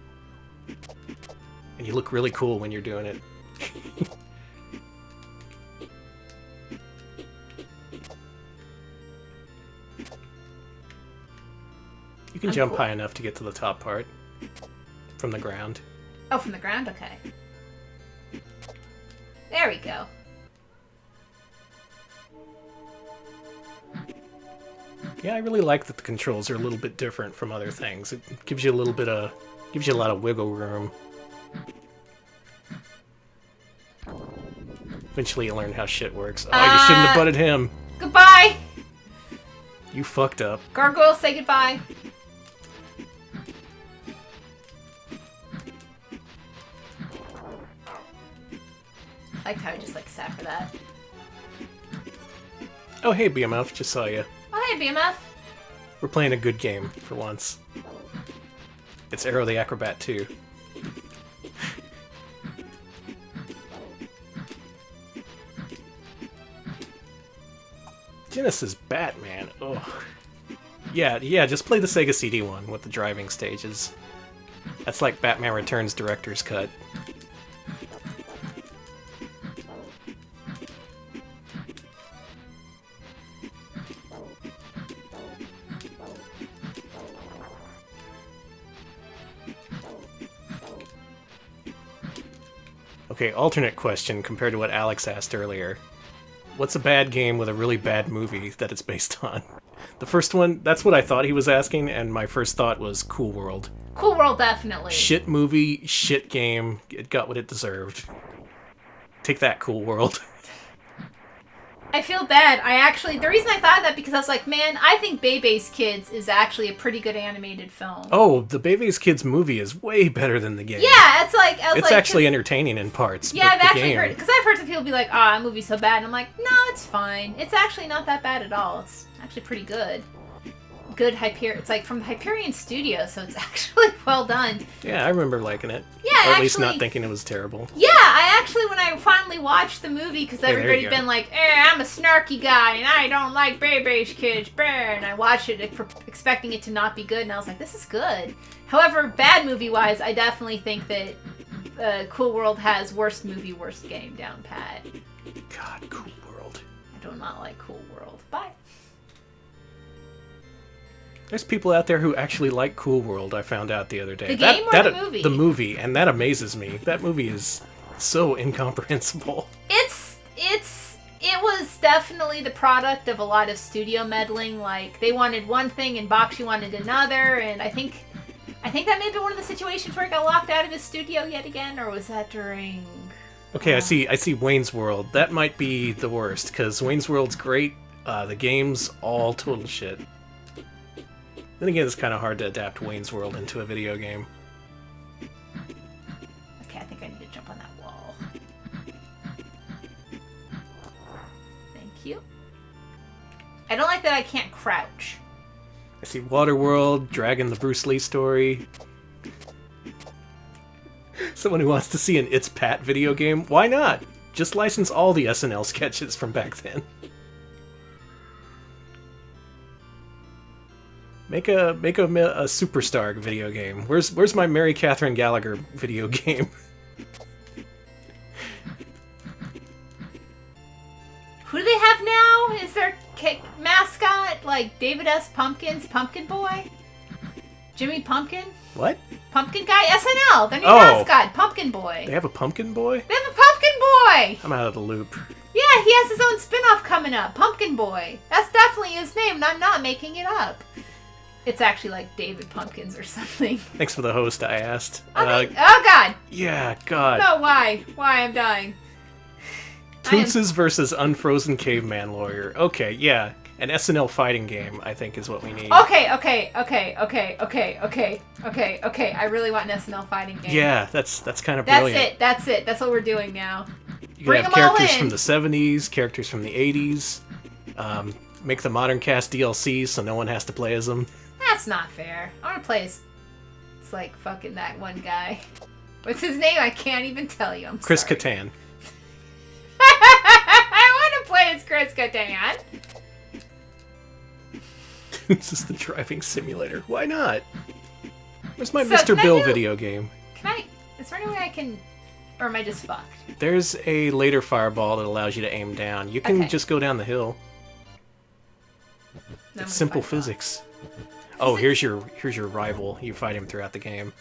And you look really cool when you're doing it. You can jump high enough to get to the top part. From the ground. Oh, from the ground? Okay. There we go. Yeah, I really like that the controls are a little bit different from other things. It gives you a little bit of... gives you a lot of wiggle room. Eventually you learn how shit works. Oh, you shouldn't have butted him. Goodbye! You fucked up. Gargoyle, say goodbye. I liked how I just, like, sat for that. Oh, hey, BMF. Just saw you. Oh, hey, BMF. We're playing a good game, for once. It's Aero the Acrobat 2. Genesis Batman. Oh. Yeah, just play the Sega CD one with the driving stages. That's like Batman Returns Director's Cut. Okay, alternate question compared to what Alex asked earlier. What's a bad game with a really bad movie that it's based on? The first one, that's what I thought he was asking, and my first thought was Cool World. Cool World, definitely. Shit movie, shit game. It got what it deserved. Take that, Cool World. I feel bad. The reason I thought of that because I was like, man, I think Bebe's Kids is actually a pretty good animated film. Oh, the Bebe's Kids movie is way better than the game. Yeah, it's like... It's actually entertaining in parts. Yeah, I've actually heard... Because I've heard some people be like, that movie's so bad. And I'm like, no, it's fine. It's actually not that bad at all. It's actually pretty good. Good Hyperion... It's like from Hyperion Studios, so it's actually well done. Yeah, I remember liking it. Yeah, or at least not thinking it was terrible. Yeah, I actually, when I finally watched the movie, because everybody'd been like, I'm a snarky guy, and I don't like Bebe's Kids, and I watched it expecting it to not be good, and I was like, this is good. However, bad movie-wise, I definitely think that Cool World has worst movie, worst game down pat. God, Cool World. I do not like Cool World. Bye. There's people out there who actually like Cool World, I found out the other day. The game or the movie? The movie, and that amazes me. That movie is so incomprehensible. It was definitely the product of a lot of studio meddling. Like, they wanted one thing and Bakshi wanted another, and I think that may have been one of the situations where it got locked out of his studio yet again, or was that during... Okay, I see Wayne's World. That might be the worst, because Wayne's World's great, the game's all total shit. Then again, it's kind of hard to adapt Wayne's World into a video game. Okay, I think I need to jump on that wall. Thank you. I don't like that I can't crouch. I see Waterworld, Dragon the Bruce Lee story. Someone who wants to see an It's Pat video game? Why not? Just license all the SNL sketches from back then. Make a Superstar video game. Where's my Mary Catherine Gallagher video game? Who do they have now? Is their mascot like David S. Pumpkin's Pumpkin Boy? Jimmy Pumpkin? What? Pumpkin guy? SNL! Their new mascot, Pumpkin Boy. They have a Pumpkin Boy? They have a Pumpkin Boy! I'm out of the loop. Yeah, he has his own spin-off coming up, Pumpkin Boy. That's definitely his name, and I'm not making it up. It's actually like David Pumpkins or something. Thanks for the host, I asked. Okay. Oh, God! Yeah, God. No, why? Why? I'm dying. Toonses versus Unfrozen Caveman Lawyer. Okay, yeah. An SNL fighting game, I think, is what we need. Okay. I really want an SNL fighting game. Yeah, that's kind of brilliant. That's it. That's what we're doing now. You can have characters from the 70s, characters from the 80s. Make the Modern Cast DLC so no one has to play as them. That's not fair. I want to play as... It's like fucking that one guy. What's his name? I can't even tell you. Chris Kattan. I want to play as Chris Kattan. This is the driving simulator. Why not? Where's my So, Mr. can I Bill do- video game? Is there any way I can... Or am I just fucked? There's a later fireball that allows you to aim down. You can Okay. just go down the hill. No, I'm It's gonna simple fight Bob. physics. Oh, here's your rival. You fight him throughout the game.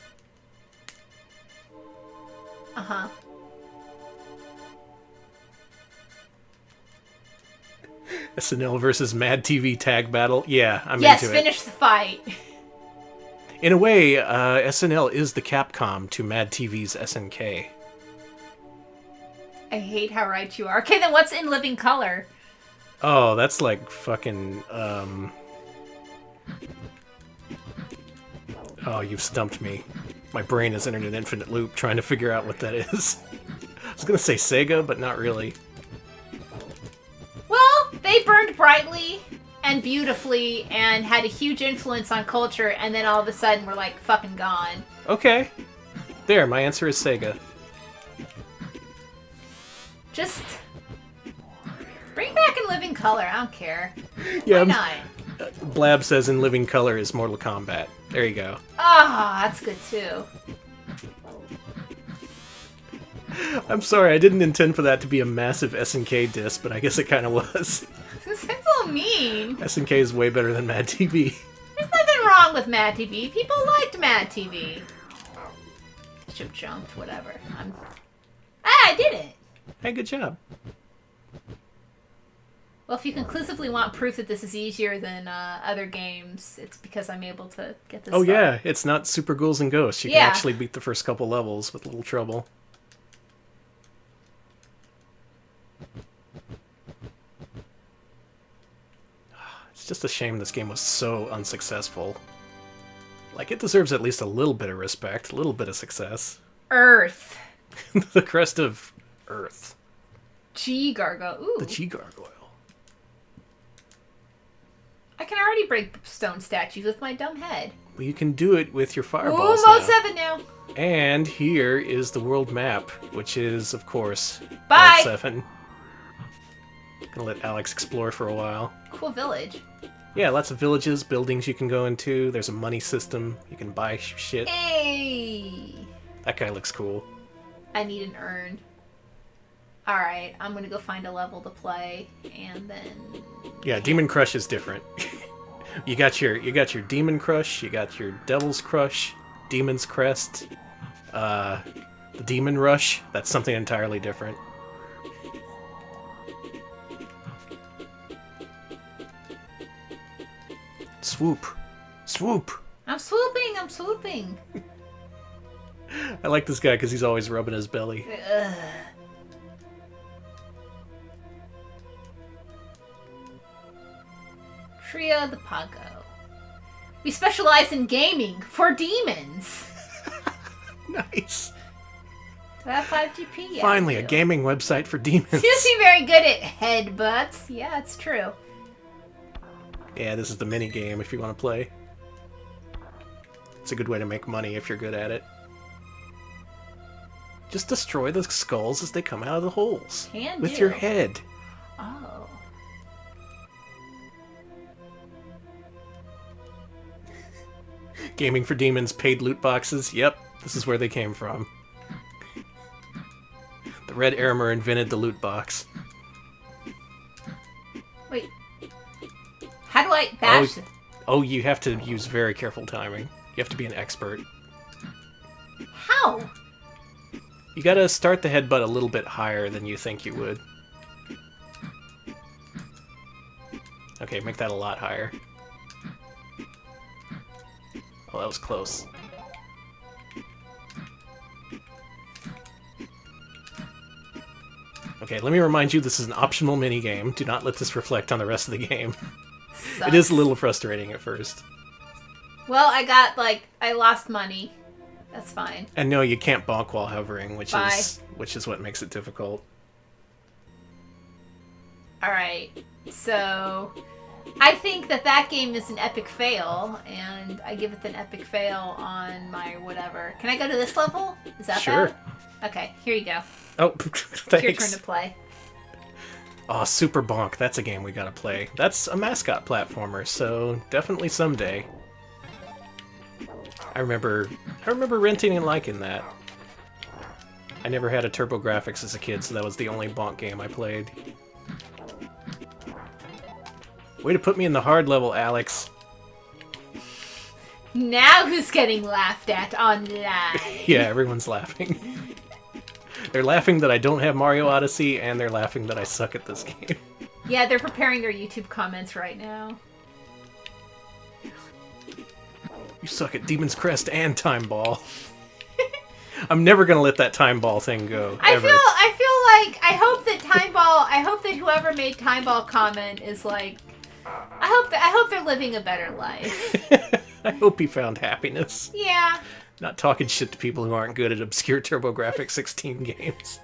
Uh-huh. SNL versus Mad TV tag battle. Yeah, I'm Yes, into it. finish the fight. In a way, SNL is the Capcom to Mad TV's SNK. I hate how right you are. Okay, then what's in living color? Oh, that's like fucking, Oh, you've stumped me. My brain is in an infinite loop trying to figure out what that is. I was gonna say Sega, but not really. Well, they burned brightly and beautifully and had a huge influence on culture, and then all of a sudden we're like fucking gone. Okay. There, my answer is Sega. Just bring back in living color. I don't care. Yeah, Why not? Blab says in living color is Mortal Kombat. There you go. Ah, that's good too. I'm sorry, I didn't intend for that to be a massive SNK diss, but I guess it kind of was. This is so mean. SNK is way better than Mad TV. There's nothing wrong with Mad TV. People liked Mad TV. Should have jumped, whatever. I did it. Hey, good job. Well, if you conclusively want proof that this is easier than other games, it's because I'm able to get this Oh far. yeah, it's not Super Ghouls and Ghosts. You Yeah. can actually beat the first couple levels with little trouble. It's just a shame this game was so unsuccessful. Like, it deserves at least a little bit of respect, a little bit of success. Earth. The crest of Earth. G Gargo. Ooh. The G-Gargoyle. I can already break stone statues with my dumb head. Well, you can do it with your Ooh, fireballs mode now. 7 now. And here is the world map, which is, of course, Bye. Mode 7. Gonna let Alex explore for a while. Cool village. Yeah, lots of villages, buildings you can go into. There's a money system. You can buy shit. Hey. That guy looks cool. I need an urn. Alright, I'm gonna go find a level to play, and then... Yeah, Demon Crush is different. you got your Demon Crush, you got your Devil's Crush, Demon's Crest, the Demon Rush. That's something entirely different. Swoop. Swoop! I'm swooping, I'm swooping. I like this guy because he's always rubbing his belly. Ugh. Trio the Pago. We specialize in gaming for demons. Nice. Do I have 5GP? Yeah, Finally, I a do. gaming website for demons. You seem very good at headbutts. Yeah, it's true. Yeah, this is the mini game if you want to play. It's a good way to make money if you're good at it. Just destroy the skulls as they come out of the holes. Can with do. your head. Oh. Gaming for Demons paid loot boxes. Yep, this is where they came from. The Red Aramer invented the loot box. Wait. How do I bash it? Oh, you have to use very careful timing. You have to be an expert. How? You gotta start the headbutt a little bit higher than you think you would. Okay, make that a lot higher. Oh, that was close. Okay, let me remind you, this is an optional minigame. Do not let this reflect on the rest of the game. It is a little frustrating at first. Well, I lost money. That's fine. And no, you can't bonk while hovering, which Bye. is what makes it difficult. Alright, so... I think that game is an epic fail, and I give it an epic fail on my whatever. Can I go to this level? Is that Sure. bad? Okay, here you go. Oh, It's your turn thanks. to play. Oh, Super Bonk. That's a game we gotta play. That's a mascot platformer, so definitely someday. I remember renting and liking that. I never had a TurboGrafx as a kid, so that was the only Bonk game I played. Way to put me in the hard level, Alex. Now who's getting laughed at online? Yeah, everyone's laughing. They're laughing that I don't have Mario Odyssey, and they're laughing that I suck at this game. Yeah, they're preparing their YouTube comments right now. You suck at Demon's Crest and Time Ball. I'm never gonna let that Time Ball thing go. Ever. I feel like I hope that whoever made Time Ball comment is like, I hope they're living a better life. I hope he found happiness. Yeah. Not talking shit to people who aren't good at obscure TurboGrafx 16 games.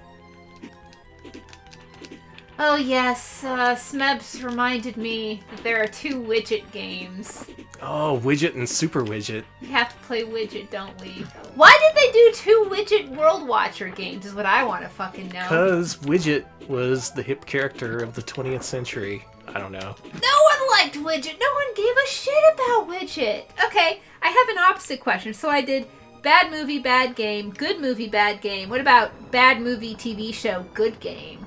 Oh yes, Smebs reminded me that there are 2 widget games. Oh, Widget and Super Widget. We have to play Widget, don't we? Why did they do 2 Widget World Watcher games is what I want to fucking know. Because Widget was the hip character of the 20th century. I don't know. No one liked Widget. No one gave a shit about Widget. Okay, I have an opposite question. So I did bad movie, bad game, good movie, bad game. What about bad movie, TV show, good game?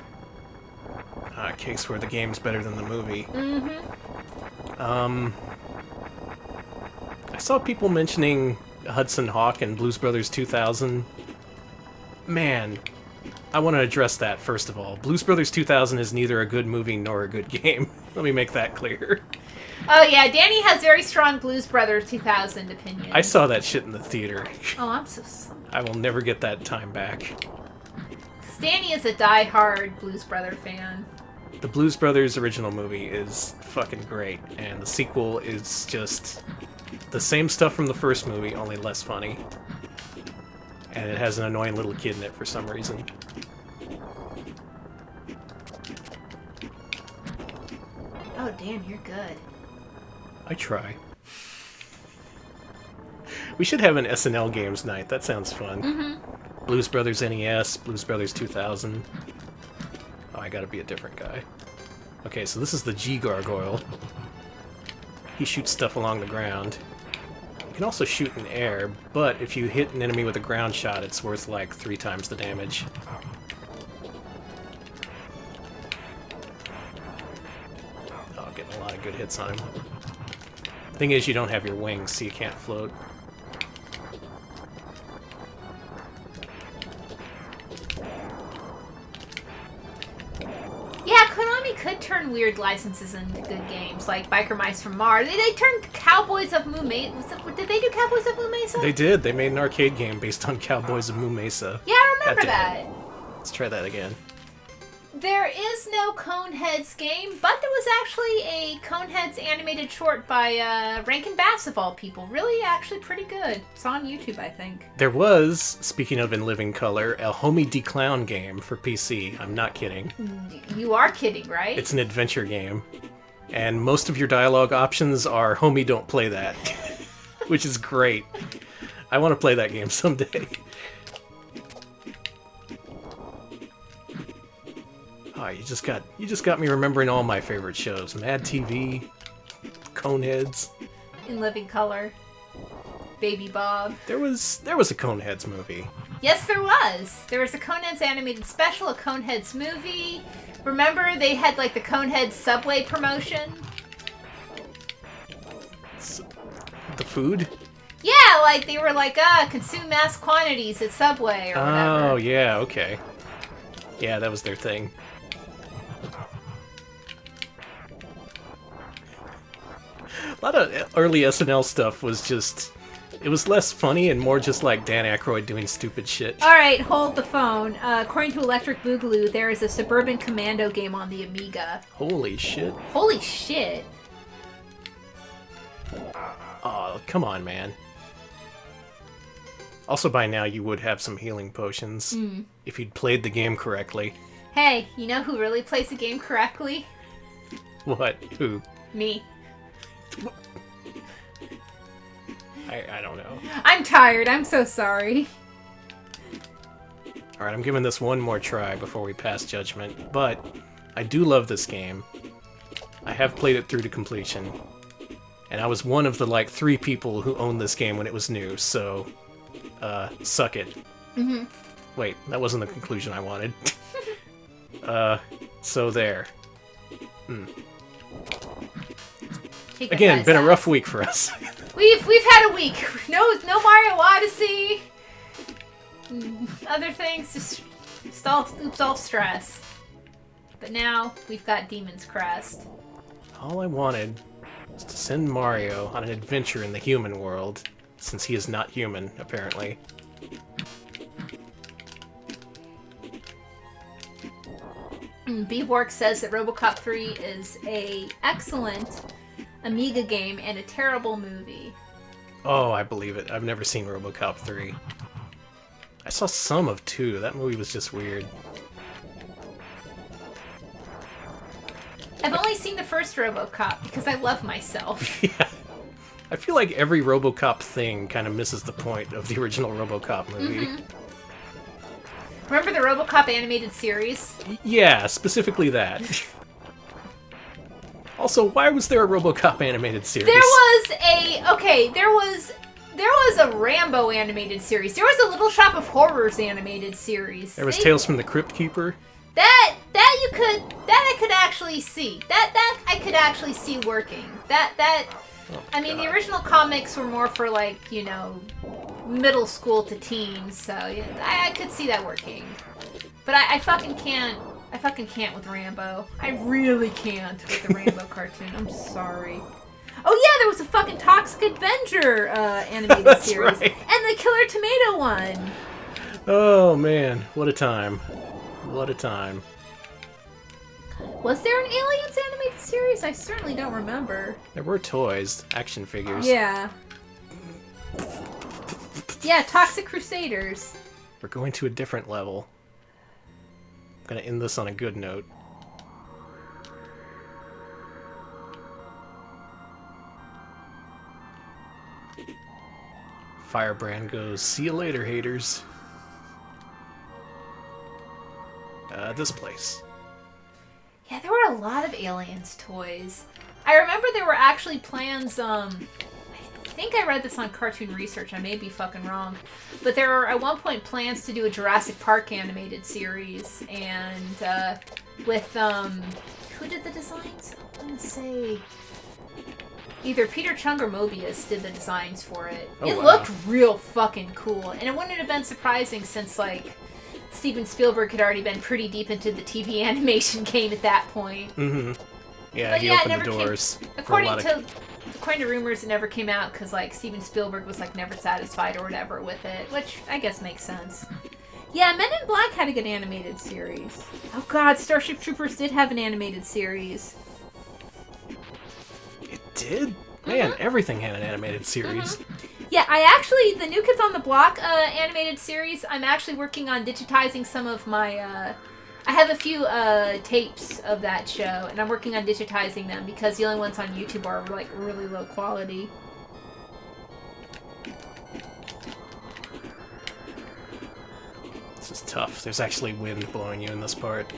A case where the game's better than the movie. Mm-hmm. I saw people mentioning Hudson Hawk and Blues Brothers 2000. Man, I want to address that first of all. Blues Brothers 2000 is neither a good movie nor a good game. Let me make that clear. Oh yeah, Danny has very strong Blues Brothers 2000 opinions. I saw that shit in the theater. Oh, I'm so sorry. I will never get that time back. Danny is a die-hard Blues Brother fan. The Blues Brothers original movie is fucking great, and the sequel is just the same stuff from the first movie, only less funny. And it has an annoying little kid in it for some reason. Oh damn, you're good. I try. We should have an SNL Games night. That sounds fun. Mm-hmm. Blues Brothers NES, Blues Brothers 2000. Oh, I gotta be a different guy. Okay, so this is the G Gargoyle. He shoots stuff along the ground. You can also shoot in air, but if you hit an enemy with a ground shot, it's worth like 3 times the damage. Oh, getting a lot of good hits on him. Thing is, you don't have your wings, so you can't float. Yeah, Konami could turn weird licenses into good games, like Biker Mice from Mars. They turned Cowboys of Moo Mesa. Did they do Cowboys of Moo Mesa? They did. They made an arcade game based on Cowboys of Moo Mesa. Yeah, I remember Goddamn. that. Let's try that again. There is no Coneheads game, but there was actually a Coneheads animated short by Rankin Bass, of all people. Really, actually pretty good. It's on YouTube, I think. There was, speaking of in living color, a Homie D Clown game for PC. I'm not kidding. You are kidding, right? It's an adventure game. And most of your dialogue options are, homie, don't play that. Which is great. I want to play that game someday. Oh, you just got me remembering all my favorite shows. Mad TV, Coneheads. In Living Color. Baby Bob. There was a Coneheads movie. Yes, there was. There was a Coneheads animated special, a Coneheads movie. Remember they had like the Coneheads Subway promotion? The food? Yeah, like they were like, consume mass quantities at Subway or whatever. Oh, yeah, okay. Yeah, that was their thing. A lot of early SNL stuff was just... It was less funny and more just like Dan Aykroyd doing stupid shit. Alright, hold the phone. According to Electric Boogaloo, there is a Suburban Commando game on the Amiga. Holy shit. Holy shit. Oh, come on, man. Also, by now, you would have some healing potions. If you'd played the game correctly. Hey, you know who really plays the game correctly? What? Who? Me. I don't know. I'm tired. I'm so sorry. Alright, I'm giving this one more try before we pass judgment, but I do love this game. I have played it through to completion. And I was one of the, like, 3 people who owned this game when it was new, so... suck it. Mm-hmm. Wait, that wasn't the conclusion I wanted. So there. Again, been a rough week for us. We've had a week. No Mario Odyssey. Other things, just all stress. But now we've got Demon's Crest. All I wanted was to send Mario on an adventure in the human world, since he is not human, apparently. Beeborg says that RoboCop 3 is a excellent Amiga game and a terrible movie. Oh, I believe it. I've never seen RoboCop 3. I saw some of 2. That movie was just weird. I've only seen the first RoboCop because I love myself. Yeah. I feel like every RoboCop thing kind of misses the point of the original RoboCop movie. Mm-hmm. Remember the RoboCop animated series? Yeah, specifically that. Also, why was there a RoboCop animated series? There was a Rambo animated series. There was a Little Shop of Horrors animated series. There was Tales from the Crypt Keeper. That I could actually see. That I could actually see working. Oh, I mean, God. the original comics were more for, like, you know, middle school to teens, so yeah, I could see that working. But I fucking can't. I fucking can't with Rambo. I really can't with the Rambo cartoon. I'm sorry. Oh yeah, there was a fucking Toxic Avenger animated That's series. right. And the Killer Tomato one. Oh man, what a time. What a time. Was there an Aliens animated series? I certainly don't remember. There were toys, action figures. Yeah. Yeah, Toxic Crusaders. We're going to a different level. I'm gonna end this on a good note. Firebrand goes, "See you later, haters." This place. Yeah, there were a lot of Aliens toys. I remember there were actually plans, I think I read this on Cartoon Research, I may be fucking wrong, but there were at one point plans to do a Jurassic Park animated series, and with, who did the designs? I'm gonna say either Peter Chung or Mobius did the designs for it. Oh, It wow. looked real fucking cool, and it wouldn't have been surprising since, like, Steven Spielberg had already been pretty deep into the TV animation game at that point. Mm-hmm. Yeah, But he yeah, it opened the never came- doors for a According lot of... to rumors, it never came out because, like, Steven Spielberg was, like, never satisfied or whatever with it, which I guess makes sense. Yeah, Men in Black had a good animated series. Oh god, Starship Troopers did have an animated series. It did? Man, everything had an animated series. Yeah, I actually, the New Kids on the Block animated series, I'm actually working on digitizing some of my, I have a few tapes of that show, and I'm working on digitizing them because the only ones on YouTube are, like, really low quality. This is tough. There's actually wind blowing you in this part.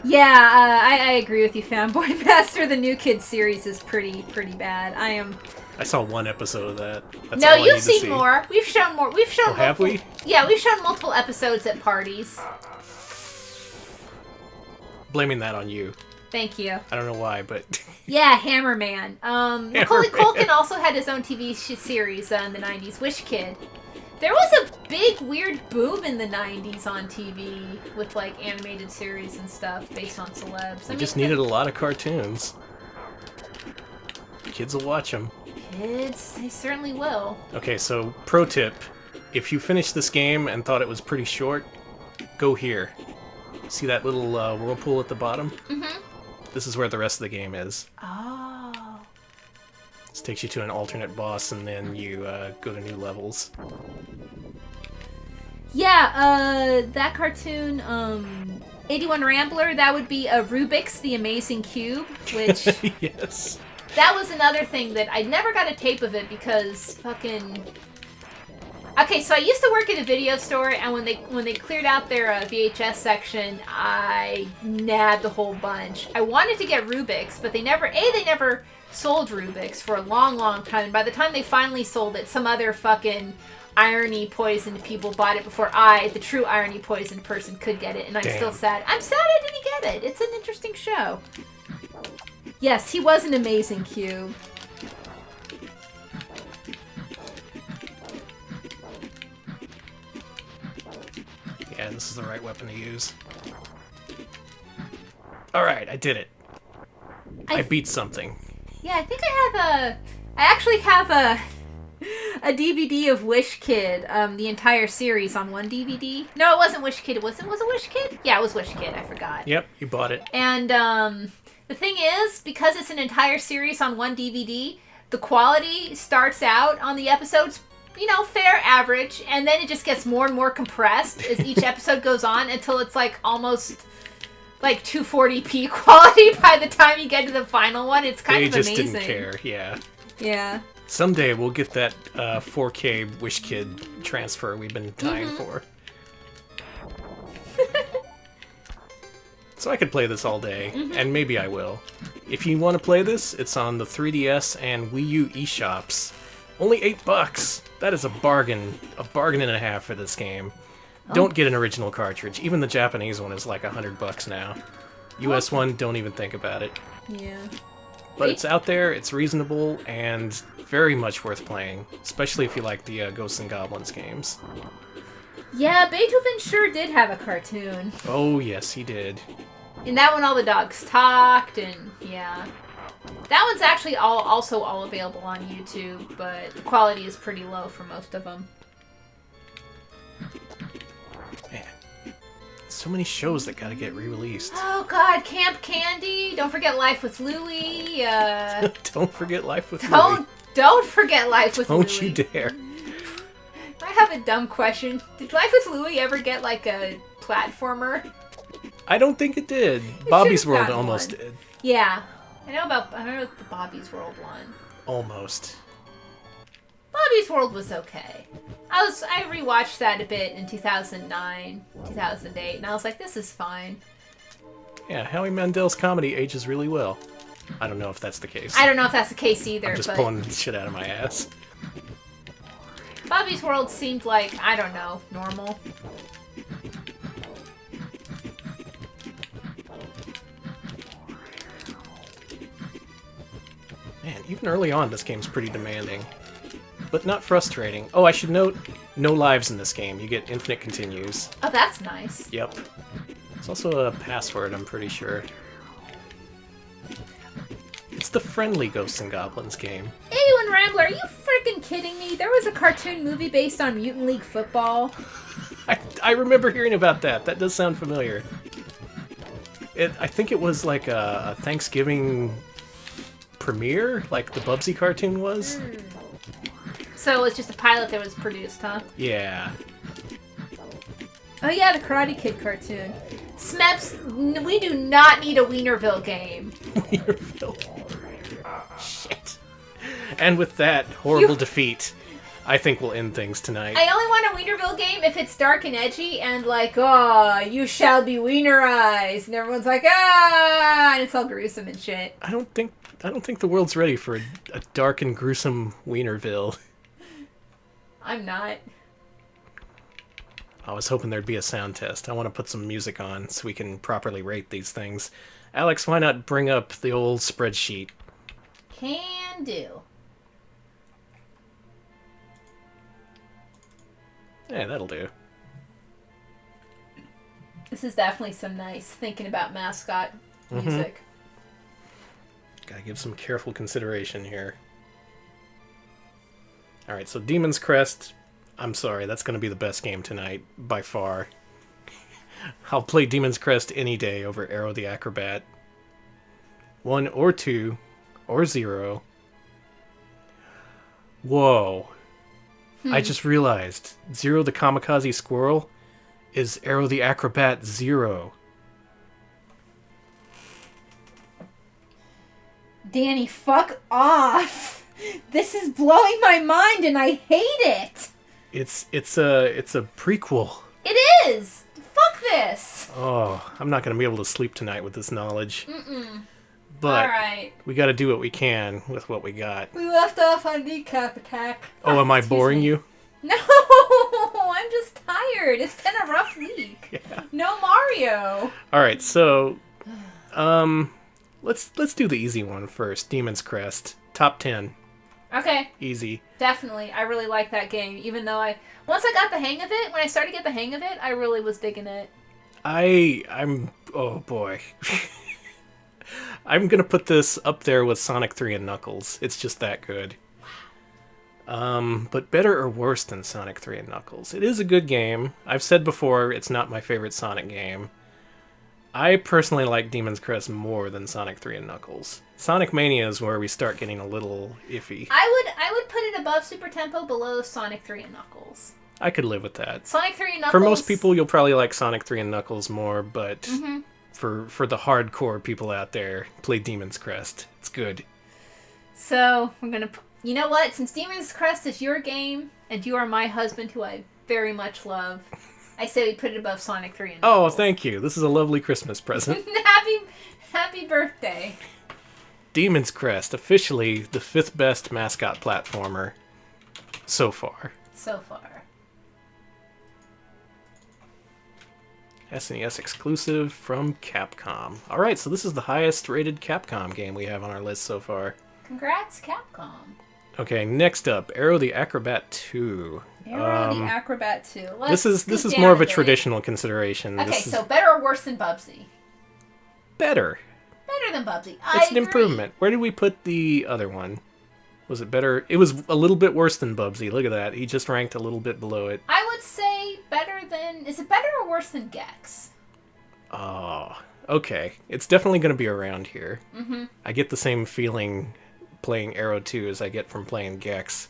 Yeah, I agree with you, Fanboy Master. The New Kids series is pretty bad. I saw one episode of that. That's No, all I you've need to seen see. more. We've shown more. We've shown. Oh, have we? Yeah, we've shown multiple episodes at parties. Blaming that on you. Thank you. I don't know why, but... Yeah, Hammerman. Macaulay Hammerman. Culkin also had his own TV series in the 90s, Wish Kid. There was a big, weird boom in the 90s on TV with, like, animated series and stuff based on celebs. We just needed a lot of cartoons. Kids will watch them. Kids, they certainly will. Okay, so pro tip. If you finish this game and thought it was pretty short, go here. See that little whirlpool at the bottom? Mm-hmm. This is where the rest of the game is. Oh. This takes you to an alternate boss, and then you go to new levels. Yeah, that cartoon, 81 Rambler, that would be a Rubik's The Amazing Cube, which... Okay, so I used to work at a video store, and when they cleared out their VHS section, I nabbed a whole bunch. I wanted to get Rubik's, but they never sold Rubik's for a long, long time. And by the time they finally sold it, some other fucking irony-poisoned people bought it before I, the true irony-poisoned person, could get it, and I'm still sad. I'm sad I didn't get it. It's an interesting show. Yes, he was an amazing cube. Yeah, this is the right weapon to use. Alright, I did it. I beat something. Yeah, I think I actually have a DVD of Wish Kid, the entire series on one DVD. No, it wasn't Wish Kid. Was it Wish Kid? Yeah, it was Wish Kid. I forgot. Yep, you bought it. And the thing is, because it's an entire series on one DVD, the quality starts out on the episodes, fair average, and then it just gets more and more compressed as each episode goes on until it's like almost like 240p quality by the time you get to the final one. It's kind of amazing. They just didn't care, yeah. Yeah. Someday we'll get that 4K Wish Kid transfer we've been dying for. So I could play this all day, and maybe I will. If you want to play this, it's on the 3DS and Wii U eShops. Only $8. That is a bargain and a half for this game. Don't get an original cartridge. Even the Japanese one is like $100 now. US one, don't even think about it. Yeah. But it's out there, it's reasonable, and very much worth playing. Especially if you like the Ghosts and Goblins games. Yeah, Beethoven sure did have a cartoon. Oh, yes, he did. In that one, all the dogs talked, and yeah. That one's actually also all available on YouTube, but the quality is pretty low for most of them. Man, so many shows that gotta get re-released. Oh god, Camp Candy! Don't forget Life with Louie. Don't forget Life with Louie. Don't forget Life with Louie. Don't you dare. I have a dumb question. Did Life with Louie ever get like a platformer? I don't think it did. Bobby's World almost did. Yeah. I know the Bobby's World one. Almost. Bobby's World was okay. I rewatched that a bit in 2009, 2008, and I was like, this is fine. Yeah, Howie Mandel's comedy ages really well. I don't know if that's the case. I don't know if that's the case either. I'm just pulling shit out of my ass. Bobby's World seemed like, I don't know, normal. Man, even early on, this game's pretty demanding. But not frustrating. Oh, I should note, no lives in this game. You get infinite continues. Oh, that's nice. Yep. There's also a password, I'm pretty sure. It's the friendly Ghosts and Goblins game. Ewan Rambler, are you freaking kidding me? There was a cartoon movie based on Mutant League football. I remember hearing about that. That does sound familiar. I think it was like a Thanksgiving premiere, like the Bubsy cartoon was. So it was just a pilot that was produced, huh? Yeah. Oh yeah, the Karate Kid cartoon. Smeps, we do not need a Wienerville game. Wienerville. Shit. And with that horrible defeat, I think we'll end things tonight. I only want a Wienerville game if it's dark and edgy and like, oh, you shall be Wienerized, and everyone's like, ah, and it's all gruesome and shit. I don't think the world's ready for a dark and gruesome Wienerville. I'm not. I was hoping there'd be a sound test. I want to put some music on so we can properly rate these things. Alex, why not bring up the old spreadsheet? Can do. Yeah, that'll do. This is definitely some nice thinking about Mascot music. Gotta give some careful consideration here. Alright, so Demon's Crest, I'm sorry, that's gonna be the best game tonight, by far. I'll play Demon's Crest any day over Aero the Acrobat. 1 or 2 or 0. Whoa. I just realized, Zero the Kamikaze Squirrel is Aero the Acrobat 0. Danny, fuck off! This is blowing my mind and I hate it! It's a prequel. It is! Fuck this! Oh, I'm not going to be able to sleep tonight with this knowledge. Mm-mm. But Alright. we got to do what we can with what we got. We left off on kneecap attack. Oh, am I Excuse boring me. you? No! I'm just tired. It's been a rough week. Yeah. No Mario. All right, so let's do the easy one first. Demon's Crest, top 10, Okay. easy. Definitely. I really like that game, even though once I got the hang of it, when I started to get the hang of it, I really was digging it. I'm oh boy. I'm gonna put this up there with Sonic 3 and Knuckles. It's just that good. But better or worse than Sonic 3 and Knuckles? It is a good game. I've said before, it's not my favorite Sonic game. I personally like Demon's Crest more than Sonic 3 and Knuckles. Sonic Mania is where we start getting a little iffy. I would put it above Super Tempo, below Sonic 3 and Knuckles. I could live with that. Sonic 3 and Knuckles... For most people, you'll probably like Sonic 3 and Knuckles more, but Mm-hmm. for the hardcore people out there, play Demon's Crest. It's good. So, we're gonna... You know what? Since Demon's Crest is your game, and you are my husband, who I very much love, I say we put it above Sonic 3 and Oh, Knuckles. thank you. This is a lovely Christmas present. Happy birthday. Demon's Crest, officially the 5th best mascot platformer so far. So far. SNES exclusive from Capcom. Alright, so this is the highest rated Capcom game we have on our list so far. Congrats, Capcom. Okay, next up, Aero the Acrobat 2. Aero the Acrobat 2. This is more of a traditional consideration. Okay, This is so better or worse than Bubsy? better. Better than Bubsy. It's an improvement. Where did we put the other one? Was it better? It was a little bit worse than Bubsy. Look at that. He just ranked a little bit below it. I would say better than... Is it better or worse than Gex? Oh, okay. It's definitely going to be around here. Mm-hmm. I get the same feeling playing Aero 2 as I get from playing Gex.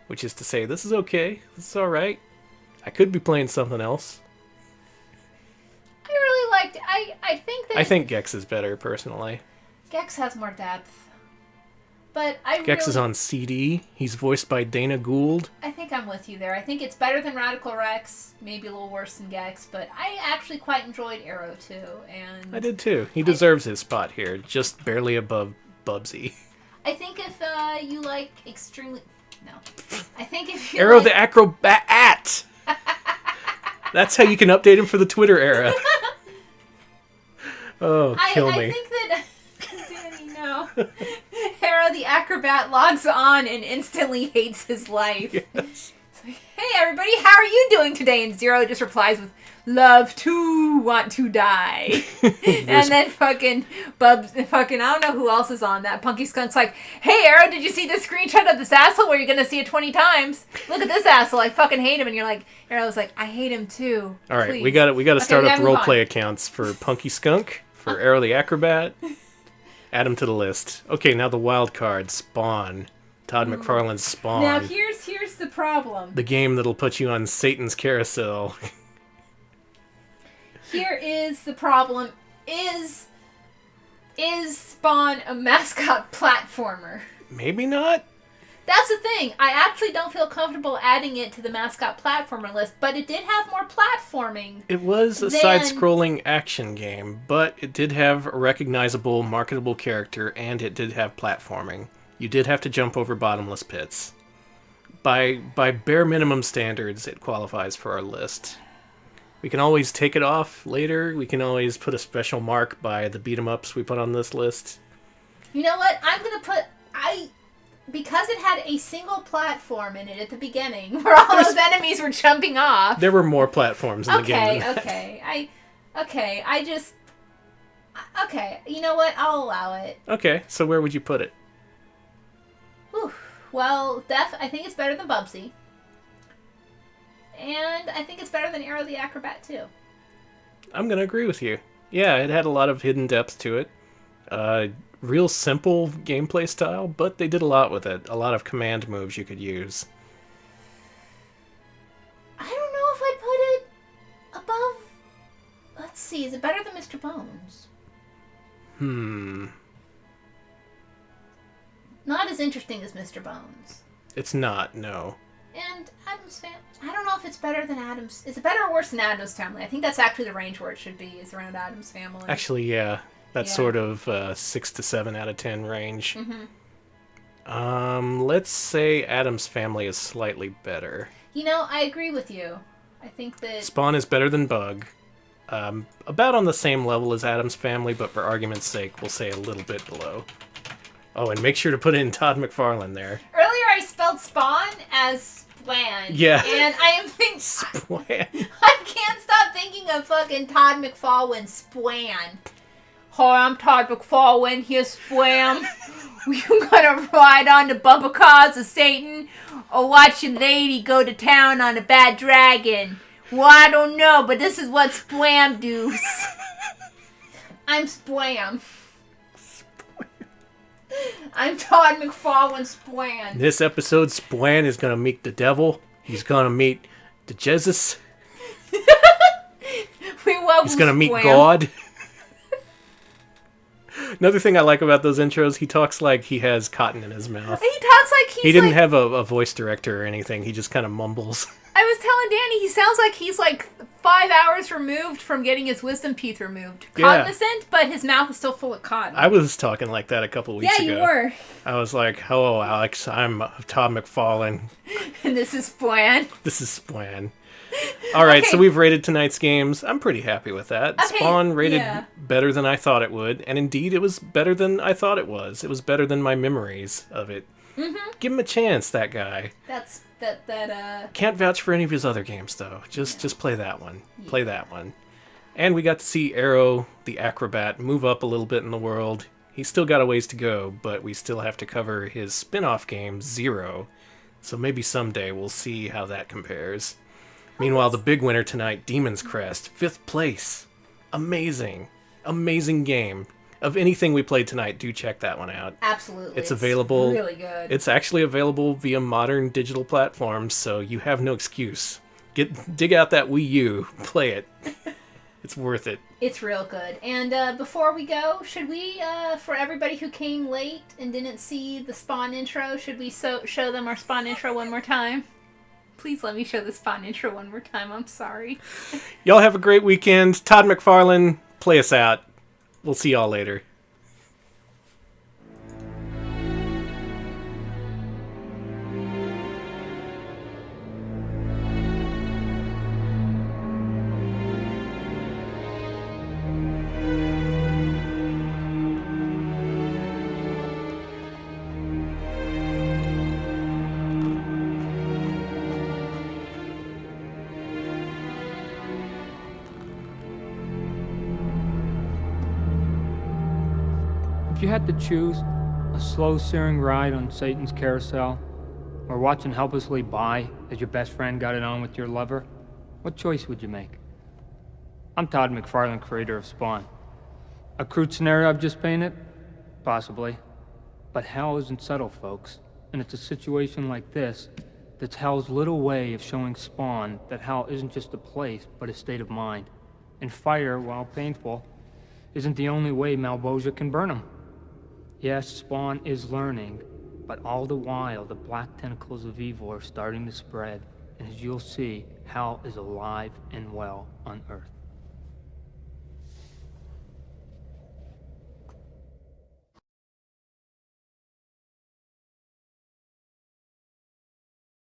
Which is to say, this is okay. This is alright. I could be playing something else. I really liked it. I think that... I think Gex is better, personally. Gex has more depth. But Gex is on CD. He's voiced by Dana Gould. I think I'm with you there. I think it's better than Radical Rex, maybe a little worse than Gex, but I actually quite enjoyed Aero 2, and... I did too. He deserves his spot here, just barely above Bubsy. I think if you like extremely... No. I think if you Aero like... the Acrobat! That's how you can update him for the Twitter era. Oh, kill me. I think that... Danny, no. Aero the Acrobat logs on and instantly hates his life. Yes. It's like, hey everybody, how are you doing today? And Zero just replies with, love to want to die. And then fucking Bubs, I don't know who else is on that. Punky Skunk's like, hey Aero, did you see this screenshot of this asshole where you're gonna see it 20 times? Look at this asshole, I fucking hate him. And you're like, Aero's like, I hate him too. All right, Please. we gotta start we up gotta move roleplay accounts for Punky Skunk, for Aero the Acrobat. Add them to the list. Okay, now the wild card, Spawn. Todd McFarlane's Spawn. Now here's the problem. The game that'll put you on Satan's carousel. Here is the problem. Is Spawn a mascot platformer? Maybe not. That's the thing. I actually don't feel comfortable adding it to the mascot platformer list, but it did have more platforming. It was a Then- side-scrolling action game, but it did have a recognizable, marketable character, and it did have platforming. You did have to jump over bottomless pits. By bare minimum standards, it qualifies for our list. We can always take it off later. We can always put a special mark by the beat-em-ups we put on this list. You know what? I'm gonna put because it had a single platform in it at the beginning, where all those enemies were jumping off. There were more platforms in the game than that. Okay. You know what? I'll allow it. Okay, so where would you put it? Whew. Well, I think it's better than Bubsy. And I think it's better than Aero the Acrobat, too. I'm going to agree with you. Yeah, it had a lot of hidden depth to it. Real simple gameplay style, but they did a lot with it. A lot of command moves you could use. I don't know if I'd put it above... Let's see, is it better than Mr. Bones? Not as interesting as Mr. Bones. It's not, no. and Addams Family. I don't know if it's better than Addams. Is it better or worse than Addams Family? I think that's actually the range where it should be, is around Addams Family. Actually, yeah. That's sort of 6 to 7 out of 10 range. Let's say Addams Family is slightly better. You know, I agree with you. I think that... Spawn is better than Bug. About on the same level as Addams Family, but for argument's sake, we'll say a little bit below. Oh, and make sure to put in Todd McFarlane there. Earlier I spelled Spawn as Splan. Yeah. And I am thinking... Splan. I can't stop thinking of fucking Todd McFarlane Splan. Hi, I'm Todd McFarlane. Here's Splam. You gonna ride on the bumper cars of Satan or watch your lady go to town on a bad dragon? Well, I don't know, but this is what Splam does. I'm Splam. I'm Todd McFarlane Splan. This episode, Splan is gonna meet the devil. He's gonna meet the Jesus. We love He's gonna meet Splam. God. Another thing I like about those intros, he talks like he has cotton in his mouth. He talks like He didn't have a voice director or anything. He just kind of mumbles. I was telling Danny, he sounds like he's like 5 hours removed from getting his wisdom teeth removed. Yeah. Cognizant, but his mouth is still full of cotton. I was talking like that a couple weeks ago. Yeah, you were. I was like, hello, Alex. I'm Todd McFarlane. And this is Splan. This is Splan. All right, Okay. so we've rated tonight's games. I'm pretty happy with that. Okay, Spawn rated yeah. better than I thought it would, and indeed, it was better than I thought it was. It was better than my memories of it. Give him a chance, that guy. That's Can't vouch for any of his other games, though. Just play that one. Yeah. Play that one. And we got to see Aero the Acrobat move up a little bit in the world. He's still got a ways to go, but we still have to cover his spin-off game, Zero. So maybe someday we'll see how that compares. Meanwhile, the big winner tonight, Demon's Crest, 5th place. Amazing. Amazing game. Of anything we played tonight, do check that one out. absolutely. It's available. Really good. It's actually available via modern digital platforms, so you have no excuse. Dig out that Wii U, play it. It's worth it. It's real good. And before we go, should we, for everybody who came late and didn't see the Spawn intro, should we show them our Spawn intro one more time? Please let me show the Spawn intro one more time. I'm sorry. Y'all have a great weekend. Todd McFarlane, play us out. We'll see y'all later. If you had to choose a slow searing ride on Satan's carousel, or watching helplessly by as your best friend got it on with your lover, what choice would you make? I'm Todd McFarlane, creator of Spawn. A crude scenario I've just painted? Possibly. But hell isn't subtle, folks, and it's a situation like this that's hell's little way of showing Spawn that hell isn't just a place, but a state of mind. And fire, while painful, isn't the only way Malvosia can burn him. Yes, Spawn is learning, but all the while the black tentacles of evil are starting to spread, and as you'll see, hell is alive and well on Earth.